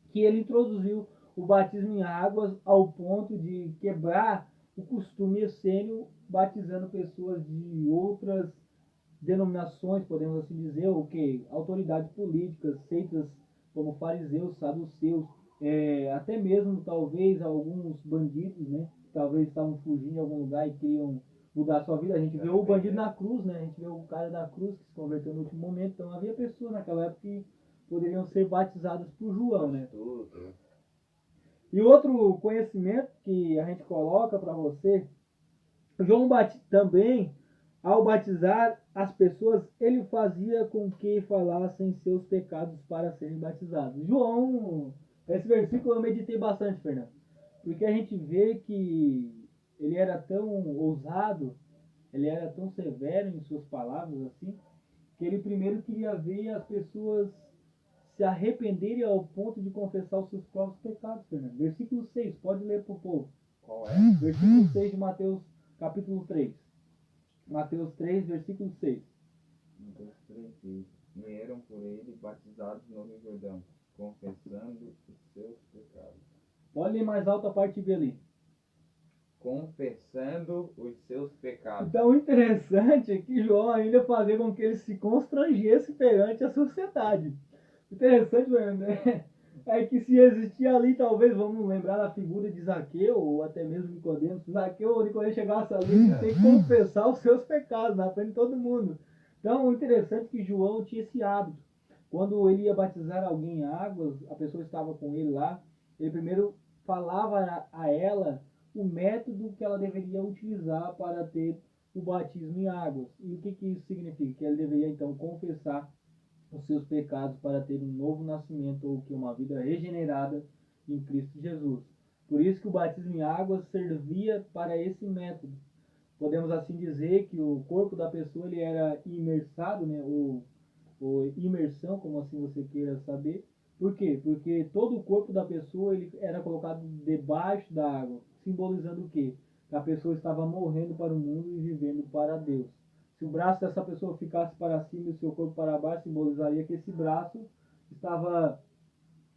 que ele introduziu o batismo em águas ao ponto de quebrar o costume essênio, batizando pessoas de outras denominações, podemos assim dizer, o que? Autoridades políticas, seitas como fariseus, saduceus, até mesmo talvez alguns bandidos, né? Talvez estavam fugindo de algum lugar e queriam mudar a sua vida. A gente vê o bandido na cruz, né? A gente vê o cara da cruz que se converteu no último momento. Então havia pessoas naquela época que poderiam ser batizadas por João, né? E outro conhecimento que a gente coloca para você, João Batista também, ao batizar as pessoas, ele fazia com que falassem seus pecados para serem batizados. João, esse versículo eu meditei bastante, Fernando, porque a gente vê que ele era tão ousado, ele era tão severo em suas palavras assim, que ele primeiro queria ver as pessoas se arrependerem ao ponto de confessar os seus próprios pecados, Fernando. Versículo 6, pode ler para o povo. Qual é? Versículo 6 de Mateus, capítulo 3. Mateus 3, versículo 6. Mateus 3, e eram por ele batizados no Rio Jordão, confessando os seus pecados. Pode ler mais alto a parte B ali. Confessando os seus pecados. Então o interessante é que João ainda fazia com que ele se constrangesse perante a sociedade. O interessante, é que se existia ali, talvez, vamos lembrar da figura de Zaqueu, ou até mesmo Nicodemo. Zaqueu ou Nicodemo chegasse ali e tem que confessar os seus pecados na frente de todo mundo. Então, o interessante é que João tinha esse hábito. Quando ele ia batizar alguém em águas, a pessoa estava com ele lá, ele primeiro falava a ela o método que ela deveria utilizar para ter o batismo em águas. E o que, que isso significa? Que ele deveria então confessar os seus pecados para ter um novo nascimento ou que uma vida regenerada em Cristo Jesus. Por isso que o batismo em águas servia para esse método. Podemos assim dizer que o corpo da pessoa ele era imersado, né, ou imersão, como assim você queira saber. Por quê? Porque todo o corpo da pessoa ele era colocado debaixo da água, simbolizando o quê? Que a pessoa estava morrendo para o mundo e vivendo para Deus. Se o braço dessa pessoa ficasse para cima e o seu corpo para baixo, simbolizaria que esse braço estava,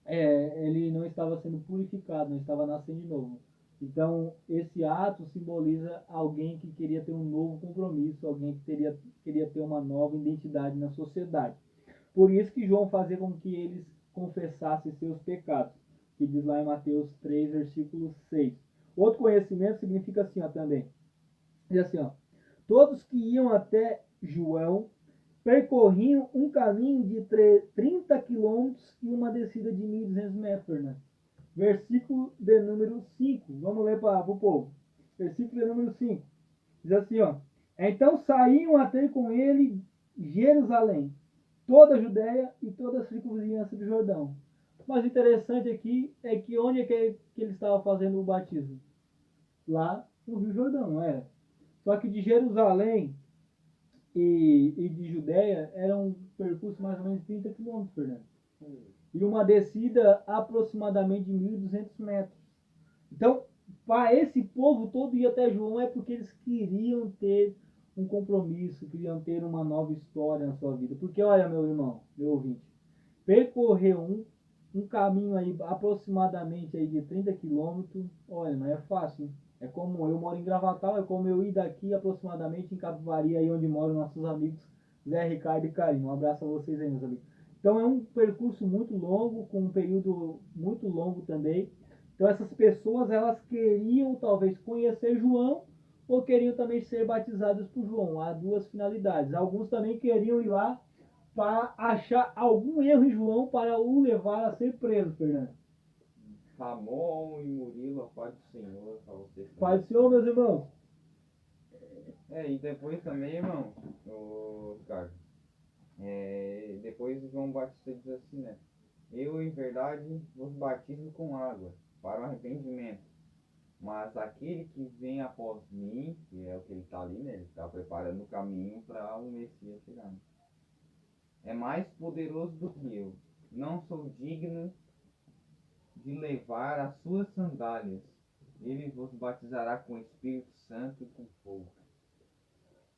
ele não estava sendo purificado, não estava nascendo de novo. Então, esse ato simboliza alguém que queria ter um novo compromisso, alguém que queria ter uma nova identidade na sociedade. Por isso que João fazia com que eles confessassem seus pecados, que diz lá em Mateus 3, versículo 6. Outro conhecimento significa assim, ó, também. Diz assim, ó, todos que iam até João percorriam um caminho de 30 quilômetros e uma descida de 1.200 metros, Fernando. Versículo de número 5. Vamos ler para o povo. Versículo de número 5. Diz assim, ó. Então saíam a ter com ele Jerusalém, toda a Judéia e toda a circunvizinhança do Jordão. Mas interessante aqui é que onde é que ele estava fazendo o batismo? Lá no Rio Jordão, não era? Só que de Jerusalém e de Judéia era um percurso mais ou menos de 30 quilômetros, Fernando. E uma descida aproximadamente de 1.200 metros. Então, para esse povo todo ir até João é porque eles queriam ter um compromisso, queriam ter uma nova história na sua vida. Porque, olha, meu irmão, meu ouvinte, percorrer um caminho aí aproximadamente aí de 30 quilômetros, olha, não é fácil, hein? É como eu moro em Gravatal, é como eu ir daqui aproximadamente em Capivari, aí onde moram nossos amigos Zé, Ricardo e Carinho. Um abraço a vocês aí, meus amigos. Então é um percurso muito longo, com um período muito longo também. Então essas pessoas, elas queriam talvez conhecer João ou queriam também ser batizadas por João. Há duas finalidades. Alguns também queriam ir lá para achar algum erro em João para o levar a ser preso, Fernando. Ramon e Murilo, a paz do Senhor, para vocês Pai também. do Senhor, meus irmãos. E depois também, irmão, o Ricardo, depois João Batista diz assim, né? Eu, em verdade, vos batizo com água, para o arrependimento. Mas aquele que vem após mim, que é o que ele está ali, né? Ele está preparando o caminho para o Messias chegar. É mais poderoso do que eu. Não sou digno de levar as suas sandálias. Ele vos batizará com o Espírito Santo e com fogo.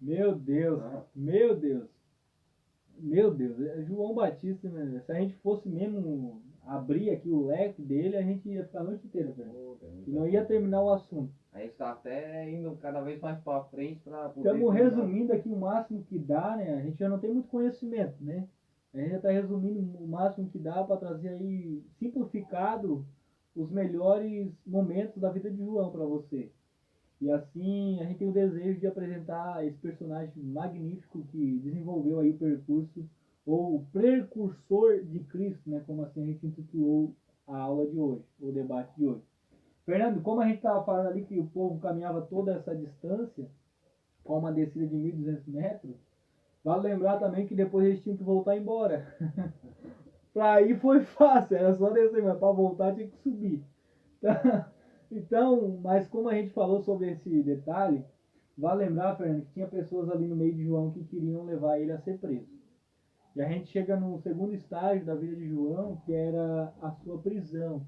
Meu Deus, meu Deus. Meu Deus, João Batista, né? Se a gente fosse mesmo abrir aqui o leque dele, a gente ia ficar a noite inteira, velho. E não ia terminar o assunto. A gente está até indo cada vez mais para frente para poder. Estamos resumindo aqui o máximo que dá, né? A gente já não tem muito conhecimento, né? A gente já está resumindo o máximo que dá para trazer aí, simplificado, os melhores momentos da vida de João para você. E assim, a gente tem o desejo de apresentar esse personagem magnífico que desenvolveu aí o percurso, ou o precursor de Cristo, né? Como assim a gente intitulou a aula de hoje, o debate de hoje. Fernando, como a gente estava falando ali que o povo caminhava toda essa distância, com uma descida de 1.200 metros, vale lembrar também que depois eles tinham que voltar embora. Para ir foi fácil, era só descer, mas para voltar tinha que subir. Então, mas como a gente falou sobre esse detalhe, vale lembrar, Fernando, que tinha pessoas ali no meio de João que queriam levar ele a ser preso. E a gente chega no segundo estágio da vida de João, que era a sua prisão.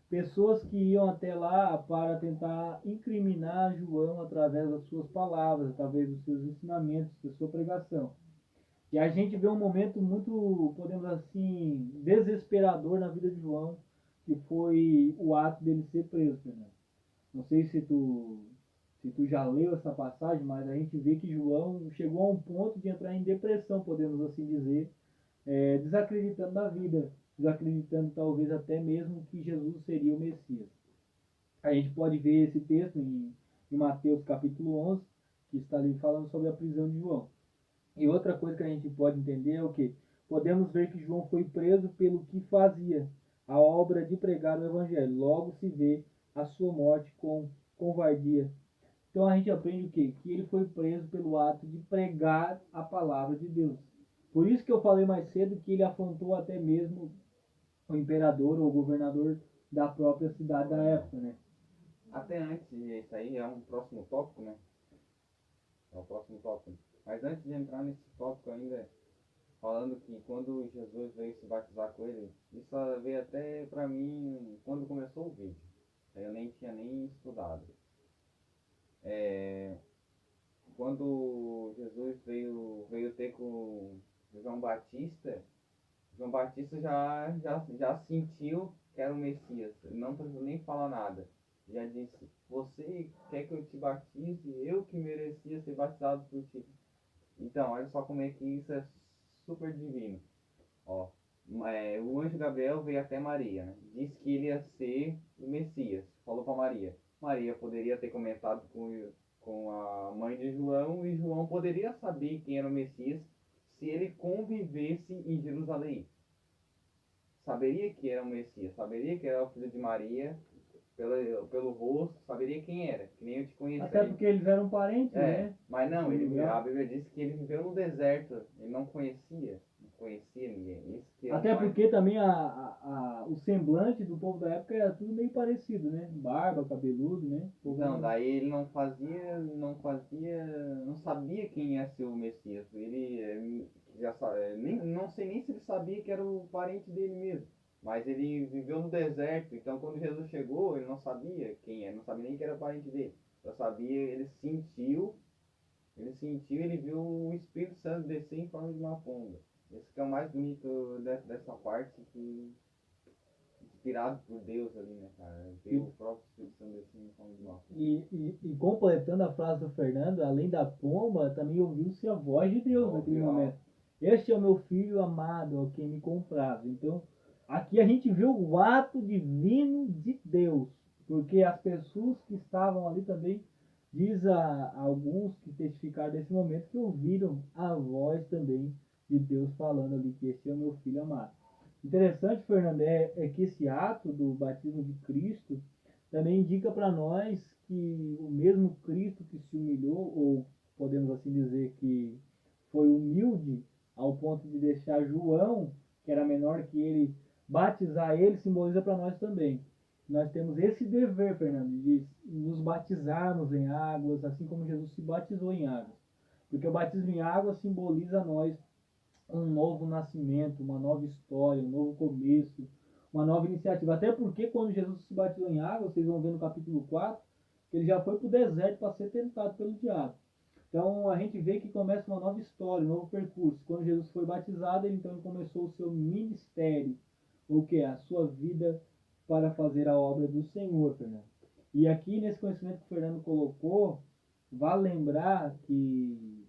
Pessoas que iam até lá para tentar incriminar João através das suas palavras, através dos seus ensinamentos, da sua pregação. E a gente vê um momento muito, podemos assim, desesperador na vida de João, que foi o ato dele ser preso, Fernando. Não sei se tu já leu essa passagem, mas a gente vê que João chegou a um ponto de entrar em depressão, podemos assim dizer, desacreditando da vida, desacreditando talvez até mesmo que Jesus seria o Messias. A gente pode ver esse texto em Mateus capítulo 11, que está ali falando sobre a prisão de João. E outra coisa que a gente pode entender é o que? Podemos ver que João foi preso pelo que fazia, a obra de pregar o evangelho. Logo se vê a sua morte com covardia. Então a gente aprende o quê? Que ele foi preso pelo ato de pregar a palavra de Deus. Por isso que eu falei mais cedo que ele afrontou até mesmo o imperador ou o governador da própria cidade da época, né? Até antes, isso aí é um próximo tópico, né? É o próximo tópico. Mas antes de entrar nesse tópico ainda, falando que quando Jesus veio se batizar com ele, isso veio até pra mim quando começou o vídeo. Eu nem tinha nem estudado. Quando Jesus veio ter com João Batista, João Batista já sentiu que era o Messias. Ele não precisou nem falar nada. Já disse, você quer que eu te batize? Eu que merecia ser batizado por ti. Então, olha só como é que isso é super divino. Ó, o anjo Gabriel veio até Maria, né? Disse que ele ia ser o Messias. Falou para Maria. Maria poderia ter comentado com a mãe de João e João poderia saber quem era o Messias se ele convivesse em Jerusalém. Saberia que era o Messias, saberia que era o filho de Maria, pelo rosto, saberia quem era, que nem eu te conheci. Até porque eles eram parentes, né? Mas não, a Bíblia diz que ele viveu no deserto, ele não conhecia ninguém. Isso que até porque também o semblante do povo da época era tudo meio parecido, né? Barba, cabeludo, né? Então, daí ele não sabia quem ia ser o Messias. Ele não sei nem se ele sabia que era o parente dele mesmo. Mas ele viveu no deserto, então quando Jesus chegou, ele não sabia quem era, não sabia nem que era parente dele. Só sabia, ele viu o Espírito Santo descer em forma de uma pomba. Esse que é o mais bonito dessa parte, que inspirado por Deus ali, né, cara? Ver o próprio Espírito Santo descendo em forma de uma pomba. E completando a frase do Fernando, além da pomba, também ouviu-se a voz de Deus naquele momento. Este é o meu filho amado, ao quem me compraz. Então, aqui a gente vê o ato divino de Deus, porque as pessoas que estavam ali também, diz a alguns que testificaram desse momento, que ouviram a voz também de Deus falando ali que este é o meu filho amado. Interessante, Fernando, é que esse ato do batismo de Cristo também indica para nós que o mesmo Cristo que se humilhou, ou podemos assim dizer que foi humilde ao ponto de deixar João, que era menor que ele, batizar ele, simboliza para nós também. Nós temos esse dever, Fernando, de nos batizarmos em águas, assim como Jesus se batizou em águas. Porque o batismo em água simboliza a nós um novo nascimento, uma nova história, um novo começo, uma nova iniciativa. Até porque quando Jesus se batizou em água, vocês vão ver no capítulo 4, que ele já foi para o deserto para ser tentado pelo diabo. Então a gente vê que começa uma nova história, um novo percurso. Quando Jesus foi batizado, ele começou o seu ministério, o que é a sua vida para fazer a obra do Senhor, Fernando. E aqui nesse conhecimento que o Fernando colocou, vale lembrar que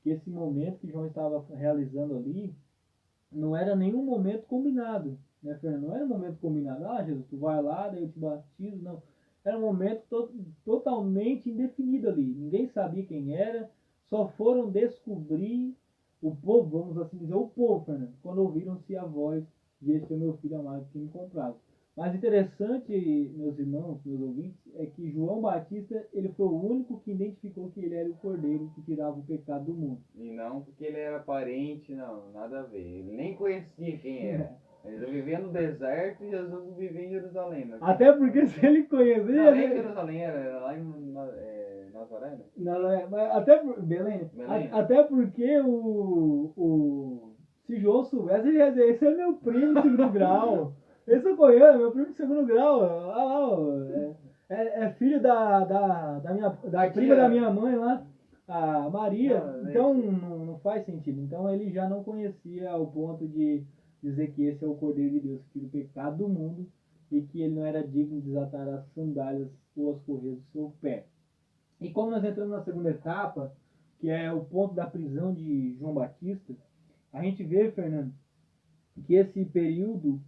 esse momento que João estava realizando ali não era nenhum momento combinado, né, Fernando? Não era um momento combinado. Ah, Jesus, tu vai lá, daí eu te batizo. Não. Era um momento totalmente indefinido ali. Ninguém sabia quem era, só foram descobrir o povo, vamos assim dizer, o povo, Fernando, quando ouviram-se a voz de este é meu filho amado que me comprava. Mas interessante, meus irmãos, meus ouvintes, é que João Batista, ele foi o único que identificou que ele era o cordeiro que tirava o pecado do mundo. E não porque ele era parente, não, nada a ver. Ele nem conhecia quem era. Ele vivia no deserto e Jesus vivia em Jerusalém. Né? Até porque se ele conhecia... Não, nem em Jerusalém, era lá em Nazaré, né? Não, até Belém. Até porque se João soubesse, ele ia dizer, esse é meu primo de segundo grau. Esse eu conheço, meu primo de segundo grau. É filho da prima da minha mãe lá, a Maria. Então não faz sentido. Então ele já não conhecia ao ponto de dizer que esse é o Cordeiro de Deus que tira o pecado do mundo e que ele não era digno de desatar as sandálias ou as correias do seu pé. E como nós entramos na segunda etapa, que é o ponto da prisão de João Batista, a gente vê, Fernando, que esse período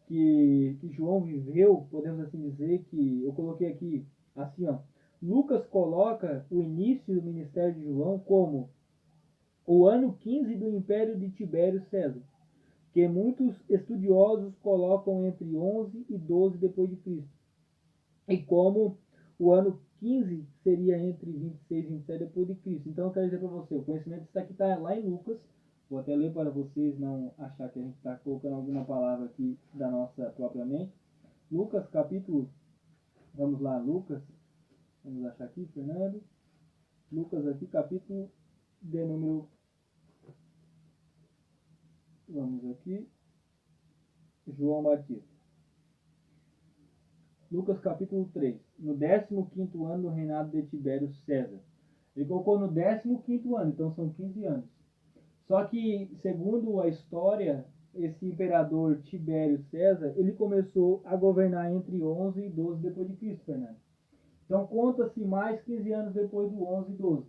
que João viveu, podemos assim dizer que, eu coloquei aqui, assim, ó, Lucas coloca o início do ministério de João como o ano 15 do império de Tibério César, que muitos estudiosos colocam entre 11 e 12 depois de Cristo. E como o ano 15 seria entre 26 e 27 depois de Cristo. Então eu quero dizer para você, o conhecimento está lá em Lucas. Vou até ler para vocês não achar que a gente está colocando alguma palavra aqui da nossa própria mente. Lucas capítulo, vamos lá, Lucas, vamos achar aqui, Fernando. Lucas aqui, capítulo de número, vamos aqui, João Batista. Lucas capítulo 3, no 15º ano do reinado de Tibério César. Ele colocou no 15º ano, então são 15 anos. Só que, segundo a história, esse imperador Tibério César, ele começou a governar entre 11 e 12 depois de Cristo, Fernando. Então conta-se mais 15 anos depois do 11 e 12.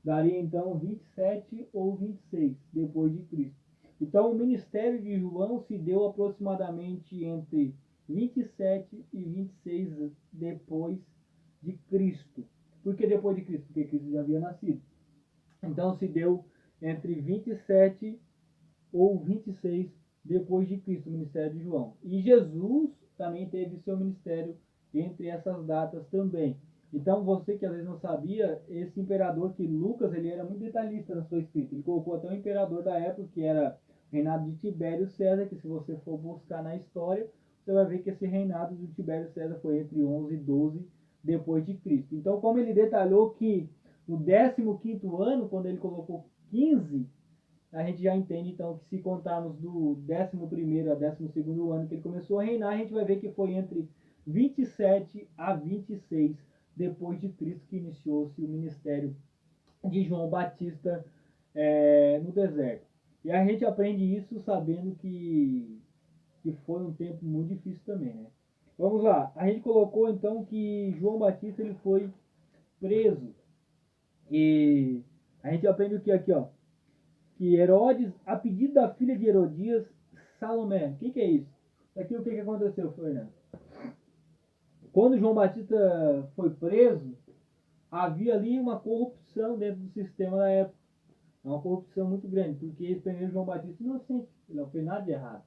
Daria então 27 ou 26 depois de Cristo. Então o ministério de João se deu aproximadamente entre 27 e 26 depois de Cristo. Por que depois de Cristo? Porque Cristo já havia nascido. Então se deu entre 27 ou 26 depois de Cristo, o ministério de João. E Jesus também teve seu ministério entre essas datas também. Então você que às vezes não sabia, esse imperador que Lucas, ele era muito detalhista na sua escrita. Ele colocou até o imperador da época, que era o reinado de Tibério César, que se você for buscar na história, você vai ver que esse reinado de Tibério César foi entre 11 e 12 depois de Cristo. Então, como ele detalhou que no 15º ano, quando ele colocou 15, a gente já entende então que se contarmos do 11º a 12º ano que ele começou a reinar, a gente vai ver que foi entre 27 a 26 depois de Cristo que iniciou-se o ministério de João Batista no deserto. E a gente aprende isso sabendo que foi um tempo muito difícil também, né? Vamos lá, a gente colocou então que João Batista ele foi preso e a gente aprende o que aqui, ó? Que Herodes, a pedido da filha de Herodias, Salomé. O que é isso? Aqui o que aconteceu, Fernando? Quando João Batista foi preso, havia ali uma corrupção dentro do sistema da época. Uma corrupção muito grande, porque eles prenderam João Batista inocente. Ele não fez nada de errado.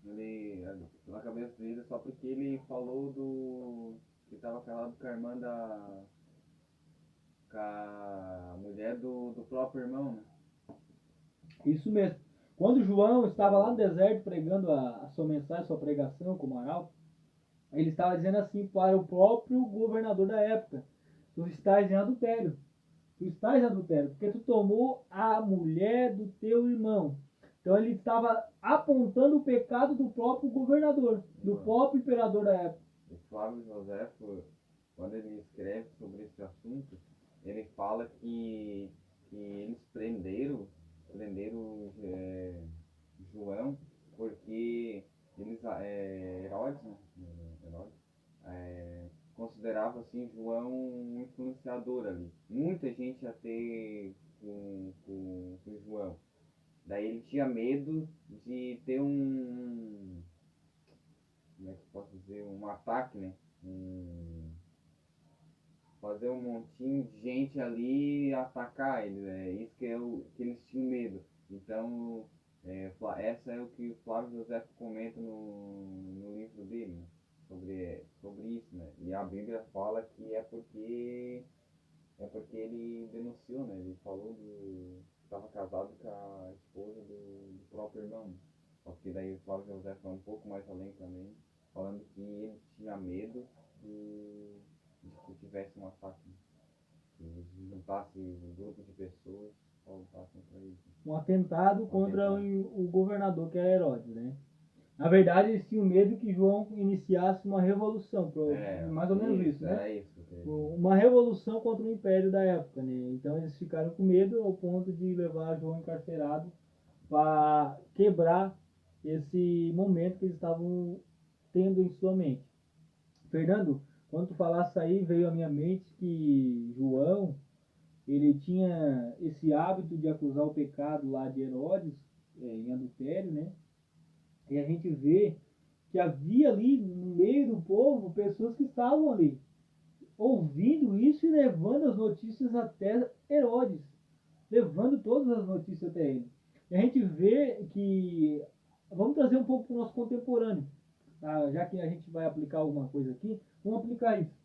Ele, na cabeça dele, só porque ele falou que estava casado com a irmã com a mulher do próprio irmão, né? Isso mesmo. Quando João estava lá no deserto pregando a sua mensagem, a sua pregação como arauto, ele estava dizendo assim para o próprio governador da época: tu estás em adultério. Tu estás em adultério, porque tu tomou a mulher do teu irmão. Então ele estava apontando o pecado do próprio governador, do próprio imperador da época. O Flávio José, quando ele escreve sobre esse assunto, ele fala que eles prenderam João porque eles, Herodes, né? Herodes, considerava assim João um influenciador ali. Muita gente ia ter com João. Daí ele tinha medo de ter como é que posso dizer, um ataque, né? Fazer um montinho de gente ali e atacar eles. É isso que eles tinham medo. Então, essa é o que o Flávio José comenta no livro dele, né? Sobre isso, né? E a Bíblia fala que é porque ele denunciou, né? Ele falou que estava casado com a esposa do próprio irmão. Só que daí o Flávio José foi um pouco mais além também, falando que ele tinha medo de que tivesse um ataque. Que juntasse um grupo de pessoas para lutar contra isso. Um atentado contra o governador, que era Herodes, né? Na verdade, eles tinham medo que João iniciasse uma revolução, mais ou menos isso, né? Uma revolução contra o império da época, né? Então eles ficaram com medo ao ponto de levar João encarcerado para quebrar esse momento que eles estavam tendo em sua mente. Fernando, quando tu falasse aí, veio à minha mente que João, ele tinha esse hábito de acusar o pecado lá de Herodes, em adultério, né? E a gente vê que havia ali no meio do povo pessoas que estavam ali ouvindo isso e levando as notícias até Herodes. levando todas as notícias até ele. E a gente vê que, vamos trazer um pouco para o nosso contemporâneo, tá? Já que a gente vai aplicar alguma coisa aqui, vamos aplicar isso.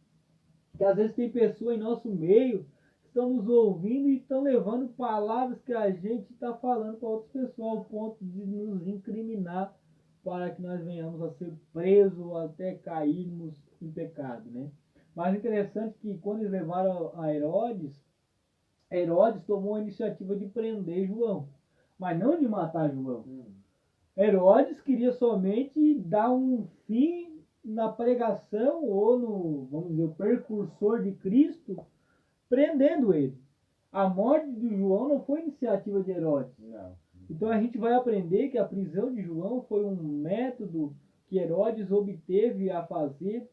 Que às vezes tem pessoas em nosso meio que estão nos ouvindo e estão levando palavras que a gente está falando para outras pessoas, ao ponto de nos incriminar para que nós venhamos a ser presos ou até cairmos em pecado, né? Mas interessante que quando eles levaram a Herodes, Herodes tomou a iniciativa de prender João, mas não de matar João. Herodes queria somente dar um fim na pregação ou no, vamos dizer, o precursor de Cristo, prendendo ele. A morte de João não foi iniciativa de Herodes. Não. Então a gente vai aprender que a prisão de João foi um método que Herodes obteve a fazer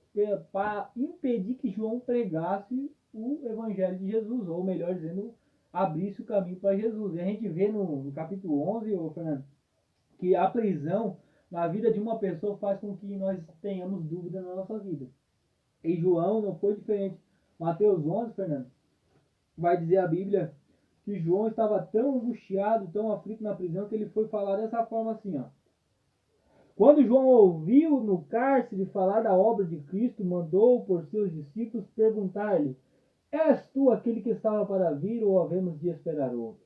para impedir que João pregasse o evangelho de Jesus, ou melhor dizendo, abrisse o caminho para Jesus. E a gente vê no capítulo 11, Fernando, que a prisão na vida de uma pessoa faz com que nós tenhamos dúvida na nossa vida. E João não foi diferente. Mateus 11, Fernando, vai dizer a Bíblia que João estava tão angustiado, tão aflito na prisão, que ele foi falar dessa forma assim, ó. Quando João ouviu no cárcere falar da obra de Cristo, mandou por seus discípulos perguntar-lhe: És tu aquele que estava para vir, ou havemos de esperar outro?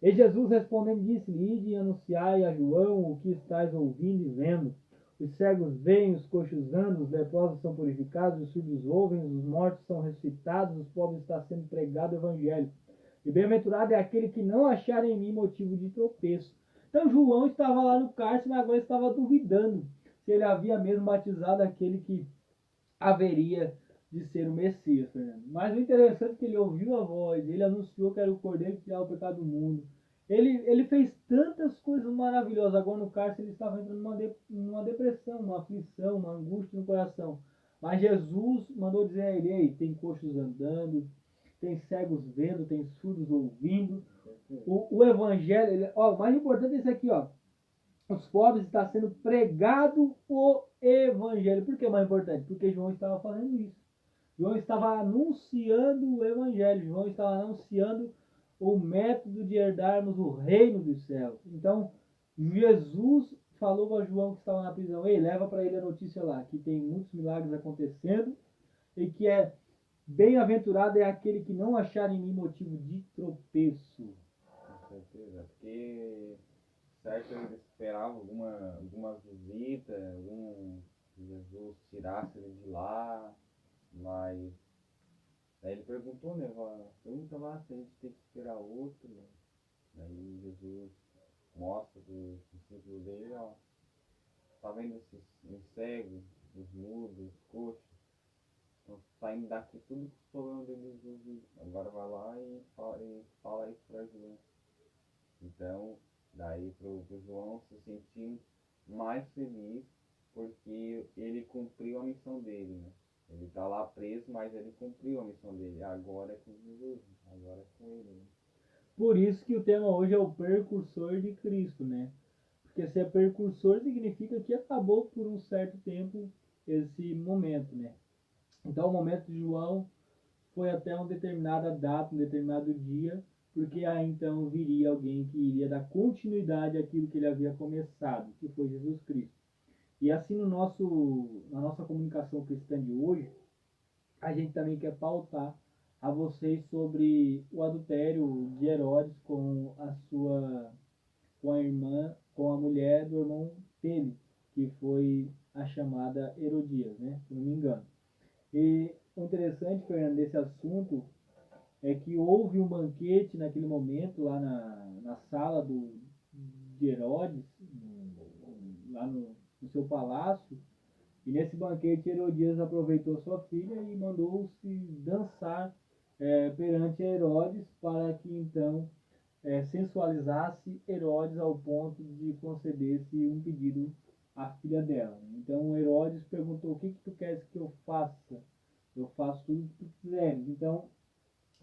E Jesus respondendo disse-lhe: Ide e anunciai a João o que estáis ouvindo e vendo. Os cegos veem, os coxos andam, os leprosos são purificados, os surdos ouvem, os mortos são ressuscitados, os pobres está sendo pregado o evangelho. E bem-aventurado é aquele que não achar em mim motivo de tropeço. Então João estava lá no cárcere, mas agora estava duvidando se ele havia mesmo batizado aquele que haveria de ser o Messias, Fernando. Mas o interessante é que ele ouviu a voz, ele anunciou que era o Cordeiro que tirava o pecado do mundo. Ele fez tantas coisas maravilhosas. Agora no cárcere ele estava entrando numa depressão, uma aflição, uma angústia no coração. Mas Jesus mandou dizer a ele: Ei, tem coxos andando, tem cegos vendo, tem surdos ouvindo. O evangelho, o mais importante é isso aqui, ó. Os pobres está sendo pregado o evangelho. Por que é mais importante? Porque João estava fazendo isso. João estava anunciando o evangelho. João estava anunciando o método de herdarmos o reino dos céus. Então, Jesus falou a João que estava na prisão: Ei, leva para ele a notícia lá, que tem muitos milagres acontecendo e que é bem-aventurado é aquele que não achar em mim motivo de tropeço. Com certeza, porque certo eles esperavam alguma visita, que Jesus tirasse ele de lá, mas daí ele perguntou, né? Pergunta lá se a gente tem que esperar outro. Daí Jesus mostra para os discípulos dele, ó, tá vendo esses cegos, os mudos, os coxos? Estão saindo daqui tudo com os problemas deles resolvidos. Agora vai lá e fala isso para João. Então, daí pro João se sentir mais feliz porque ele cumpriu a missão dele, né? Ele tá lá preso, mas ele cumpriu a missão dele. Agora é com Jesus, agora é com ele, né? Por isso que o tema hoje é o precursor de Cristo, né? Porque ser precursor significa que acabou por um certo tempo esse momento, né? Então o momento de João foi até uma determinada data, um determinado dia, porque aí então viria alguém que iria dar continuidade àquilo que ele havia começado, que foi Jesus Cristo. E assim na nossa comunicação cristã de hoje, a gente também quer pautar a vocês sobre o adultério de Herodes com a irmã, com a mulher do irmão dele, que foi a chamada Herodias, né? Se não me engano. E o interessante, Fernando, desse assunto é que houve um banquete naquele momento lá na sala de Herodes, lá no seu palácio, e nesse banquete Herodias aproveitou sua filha e mandou-se dançar perante Herodes para que então sensualizasse Herodes ao ponto de conceder-se um pedido à filha dela. Então Herodes perguntou: o que tu queres que eu faça? Eu faço tudo o que tu quiseres. Então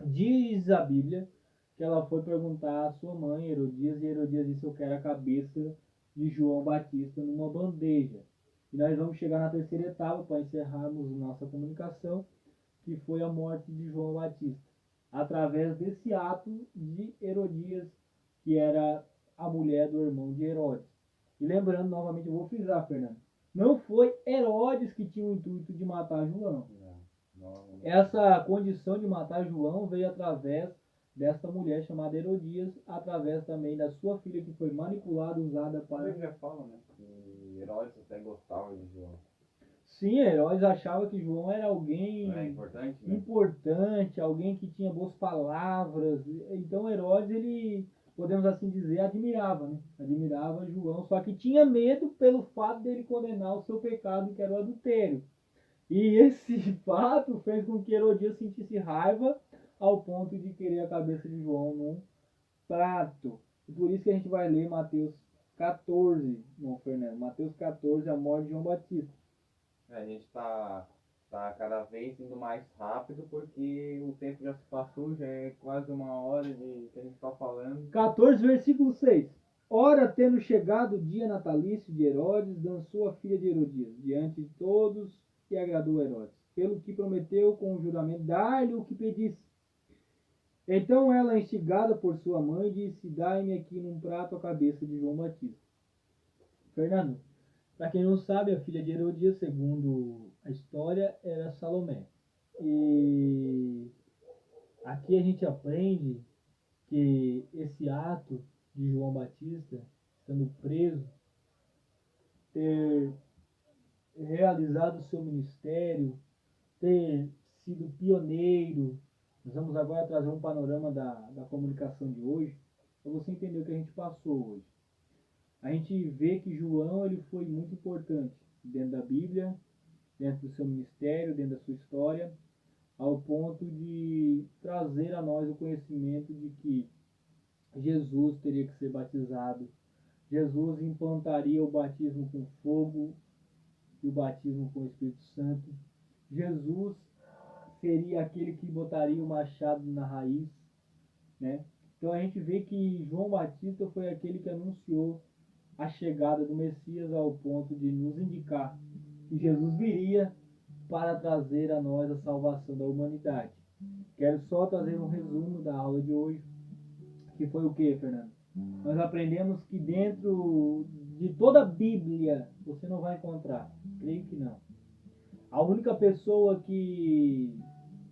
diz a Bíblia que ela foi perguntar à sua mãe Herodias, e Herodias disse: eu quero a cabeça de João Batista numa bandeja. E nós vamos chegar na terceira etapa para encerrarmos nossa comunicação, que foi a morte de João Batista. através desse ato de Herodias, que era a mulher do irmão de Herodes. E lembrando, novamente, eu vou frisar, Fernando, não foi Herodes que tinha o intuito de matar João. Essa condição de matar João veio através desta mulher chamada Herodias, através também da sua filha que foi manipulada, usada para... A Bíblia fala, né, que Herodes até gostava de João. Sim, Herodes achava que João era alguém importante, né? importante, alguém que tinha boas palavras. Então Herodes, ele, podemos assim dizer, admirava, né? Admirava João, só que tinha medo pelo fato dele condenar o seu pecado, que era o adultério. E esse fato fez com que Herodias sentisse raiva ao ponto de querer a cabeça de João num prato. E por isso que a gente vai ler Mateus 14, não, Fernando, Mateus 14, a morte de João Batista. A gente tá cada vez indo mais rápido porque o tempo já se passou, já é quase uma hora de que a gente está falando. 14, versículo 6. Ora, tendo chegado o dia natalício de Herodes, dançou a filha de Herodias diante de todos e agradou a Herodes, pelo que prometeu com o juramento dar-lhe o que pedisse. Então ela, instigada por sua mãe, disse: dai-me aqui num prato a cabeça de João Batista. Fernando, para quem não sabe, a filha de Herodias, segundo a história, era Salomé. E aqui a gente aprende que esse ato de João Batista, estando preso, ter realizado o seu ministério, ter sido pioneiro. Nós vamos agora trazer um panorama da comunicação de hoje, para você entender o que a gente passou hoje. A gente vê que João ele foi muito importante dentro da Bíblia, dentro do seu ministério, dentro da sua história, ao ponto de trazer a nós o conhecimento de que Jesus teria que ser batizado. Jesus implantaria o batismo com fogo e o batismo com o Espírito Santo. Jesus seria aquele que botaria o machado na raiz, né? Então a gente vê que João Batista foi aquele que anunciou a chegada do Messias ao ponto de nos indicar que Jesus viria para trazer a nós a salvação da humanidade. Quero só trazer um resumo da aula de hoje, que foi o que, Fernando? Nós aprendemos que dentro de toda a Bíblia você não vai encontrar, creio que não. A única pessoa que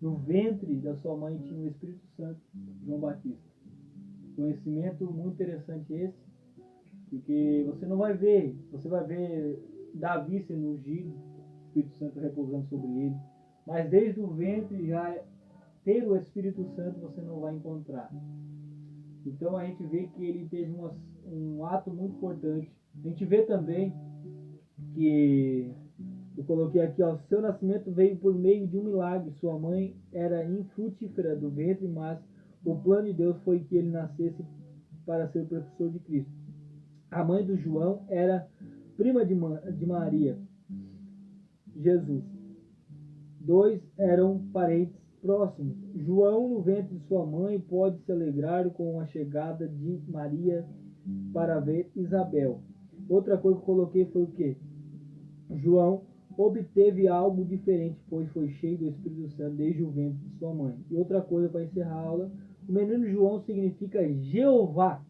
no ventre da sua mãe tinha o Espírito Santo, João Batista. Conhecimento muito interessante esse, porque você não vai ver, você vai ver Davi sendo ungido, o Espírito Santo repousando sobre ele, mas desde o ventre já ter o Espírito Santo você não vai encontrar. Então a gente vê que ele teve um ato muito importante. A gente vê também que, eu coloquei aqui, ó, seu nascimento veio por meio de um milagre. Sua mãe era infrutífera do ventre, mas o plano de Deus foi que ele nascesse para ser o precursor de Cristo. A mãe do João era prima de Maria, Jesus. Dois eram parentes próximos. João, no ventre de sua mãe, pode se alegrar com a chegada de Maria para ver Isabel. Outra coisa que eu coloquei foi o quê? João obteve algo diferente, pois foi cheio do Espírito Santo desde o ventre de sua mãe. E outra coisa para encerrar a aula, o menino João significa Jeová.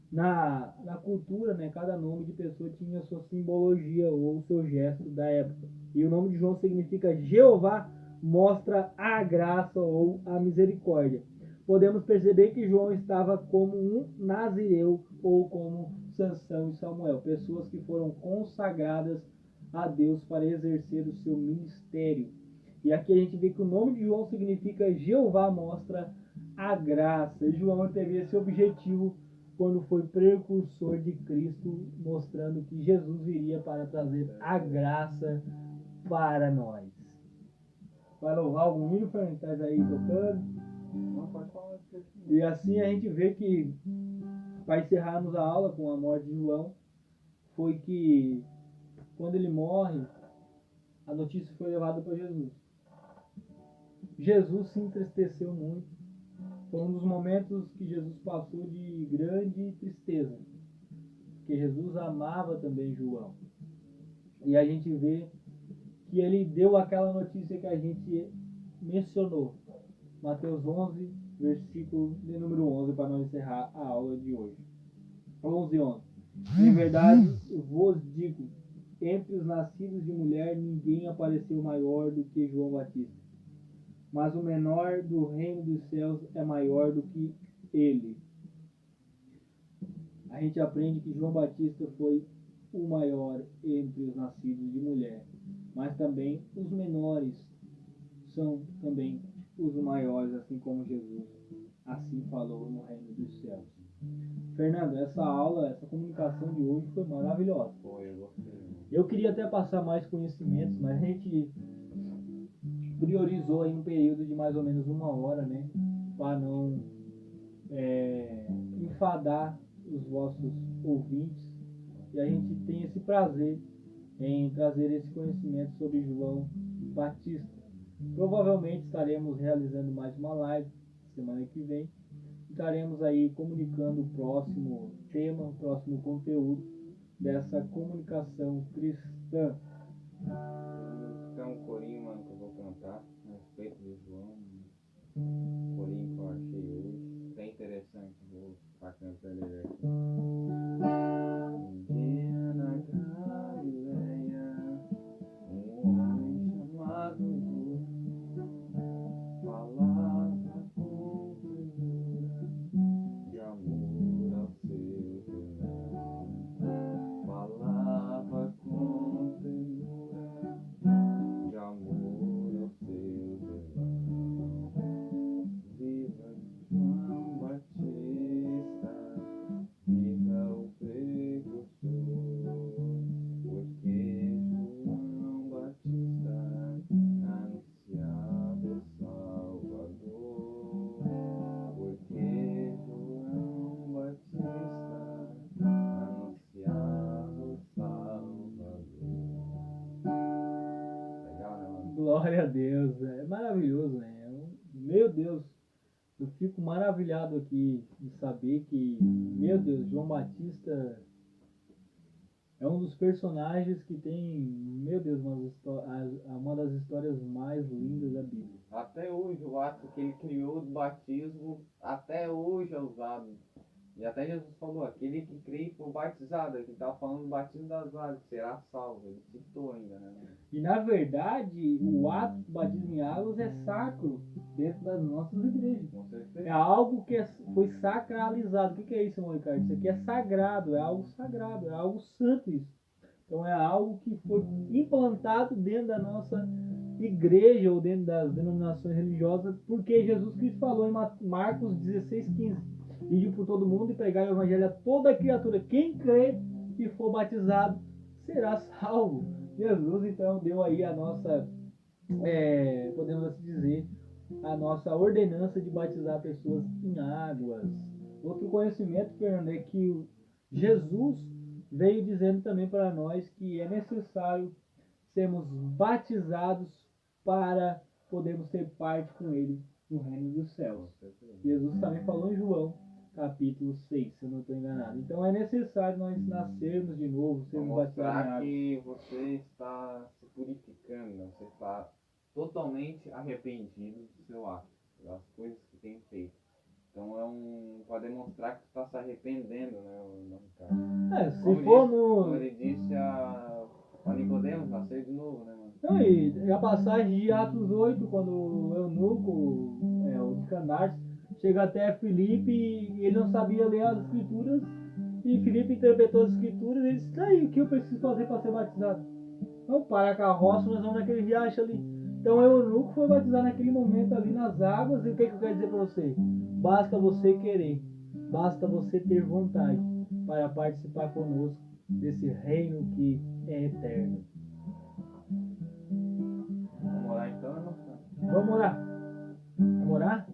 Na cultura, né, cada nome de pessoa tinha sua simbologia ou seu gesto da época. E o nome de João significa Jeová mostra a graça ou a misericórdia. Podemos perceber que João estava como um nazireu ou como Sansão e Samuel, pessoas que foram consagradas a Deus para exercer o seu ministério. E aqui a gente vê que o nome de João significa Jeová mostra a graça. E João teve esse objetivo quando foi precursor de Cristo, mostrando que Jesus viria para trazer a graça para nós. Vai louvar algum hino, Fernando? Tá aí tocando? Não, pode falar. E assim a gente vê que, para encerrarmos a aula com a morte de João, foi que quando ele morre, a notícia foi levada para Jesus. Jesus se entristeceu muito. Foi um dos momentos que Jesus passou de grande tristeza, porque Jesus amava também João. E a gente vê que ele deu aquela notícia que a gente mencionou, Mateus 11, versículo de número 11, para nós encerrar a aula de hoje. 11:11. Em verdade vos digo, entre os nascidos de mulher ninguém apareceu maior do que João Batista, mas o menor do reino dos céus é maior do que ele. A gente aprende que João Batista foi o maior entre os nascidos de mulher, mas também os menores são também os maiores, assim como Jesus assim falou no reino dos céus. Fernando, essa aula, essa comunicação de hoje foi maravilhosa. Foi, eu gostei. Eu queria até passar mais conhecimentos, mas a gente priorizou aí um período de mais ou menos 1 hora, né? Para não enfadar os vossos ouvintes. E a gente tem esse prazer em trazer esse conhecimento sobre João Batista. Provavelmente estaremos realizando mais uma live semana que vem. Estaremos aí comunicando o próximo tema, o próximo conteúdo dessa comunicação cristã. Tem um corinho, mano, que eu vou cantar a respeito de João. Um corinho que eu achei hoje bem interessante. Vou estar cantando ele aqui. Um dia na Galileia, um homem chamado João falava com ternura de amor ao seu irmão. Falava com ternura de amor ao seu irmão. Viva João Batista, viva o precursor, porque João Batista anunciava o Salvador, porque João Batista anunciava o Salvador. Legal, né, mano? Glória a Deus, é maravilhoso, né? Meu Deus, eu fico maravilhado aqui de saber que, meu Deus, João Batista é um dos personagens que tem, meu Deus, uma das histórias mais lindas da Bíblia. Até hoje, o ato que ele criou do batismo, até hoje é usado. E até Jesus falou, aquele que crê e for batizado, que estava falando do batismo das águas, será salvo. Ele citou ainda, né? E na verdade, o ato do batismo em águas é sacro dentro das nossas igrejas. Com certeza. É algo que foi sacralizado. O que é isso, irmão Ricardo? Isso aqui é sagrado, é algo sagrado, é algo santo isso. Então é algo que foi implantado dentro da nossa igreja ou dentro das denominações religiosas, porque Jesus Cristo falou em Marcos 16:15. Ide por todo mundo e pregai o evangelho a toda criatura. Quem crê e for batizado será salvo. Jesus então deu aí a nossa, podemos assim dizer, a nossa ordenança de batizar pessoas em águas. Outro conhecimento, Fernando, é que Jesus veio dizendo também para nós que é necessário sermos batizados para podermos ter parte com Ele no reino dos céus. Jesus também falou em João, capítulo 6, se eu não estou enganado. Então é necessário nós nascermos de novo, sermos batizados em mostrar água. que você está se purificando, você está totalmente arrependido do seu ato, das coisas que tem feito. Então para demonstrar que você está se arrependendo, né, Ricardo? Se for como ele disse a Nicodemos, nascer de novo, né, mano? Então, e a passagem de Atos 8, quando o eunuco, o de Candace, chega até Filipe e ele não sabia ler as escrituras, e Filipe interpretou as escrituras e ele disse, aí, o que eu preciso fazer para ser batizado? Então, para a carroça, nós vamos naquele riacho ali. Então, o eunuco foi batizado naquele momento ali nas águas, e o que eu quero dizer para você? Basta você querer, basta você ter vontade para participar conosco desse reino que é eterno. Vamos orar então, irmão? Vamos orar. Vamos orar?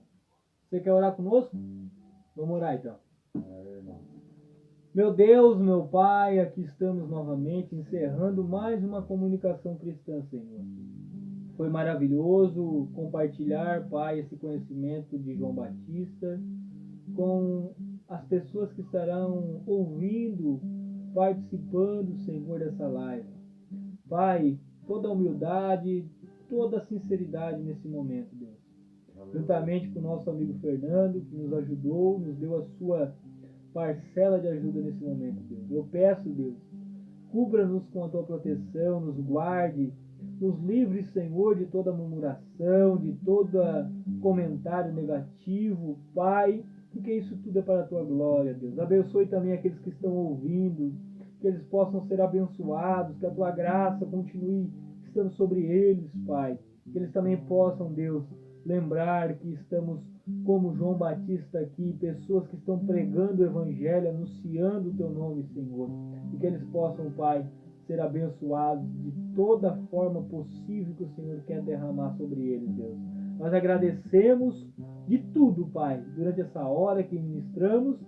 Você quer orar conosco? Vamos orar então. Irmão. Meu Deus, meu Pai, aqui estamos novamente encerrando mais uma comunicação cristã, Senhor. Foi maravilhoso compartilhar, Pai, esse conhecimento de João Batista com as pessoas que estarão ouvindo, participando, Senhor, dessa live. Pai, toda a humildade, toda a sinceridade nesse momento, Deus. juntamente com o nosso amigo Fernando, que nos ajudou, nos deu a sua parcela de ajuda nesse momento, Deus. Eu peço, Deus, cubra-nos com a tua proteção, nos guarde, nos livre, Senhor, de toda murmuração, de todo comentário negativo, Pai, porque isso tudo é para a tua glória, Deus. Abençoe também aqueles que estão ouvindo, que eles possam ser abençoados, que a tua graça continue estando sobre eles, Pai. Que eles também possam, Deus, lembrar que estamos como João Batista aqui, pessoas que estão pregando o Evangelho, anunciando o teu nome, Senhor. E que eles possam, Pai, ser abençoados de toda forma possível que o Senhor quer derramar sobre eles, Deus. Nós agradecemos de tudo, Pai, durante essa hora que ministramos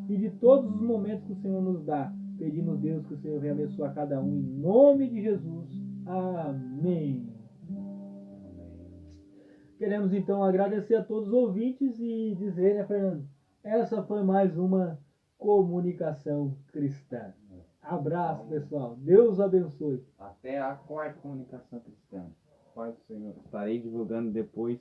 e de todos os momentos que o Senhor nos dá. Pedimos, Deus, que o Senhor venha abençoar cada um em nome de Jesus. Amém. Queremos então agradecer a todos os ouvintes e dizer, né, Fernando? Essa foi mais uma comunicação cristã. Abraço, pessoal. Deus abençoe. Até a quarta comunicação cristã. Pai do Senhor. Estarei divulgando depois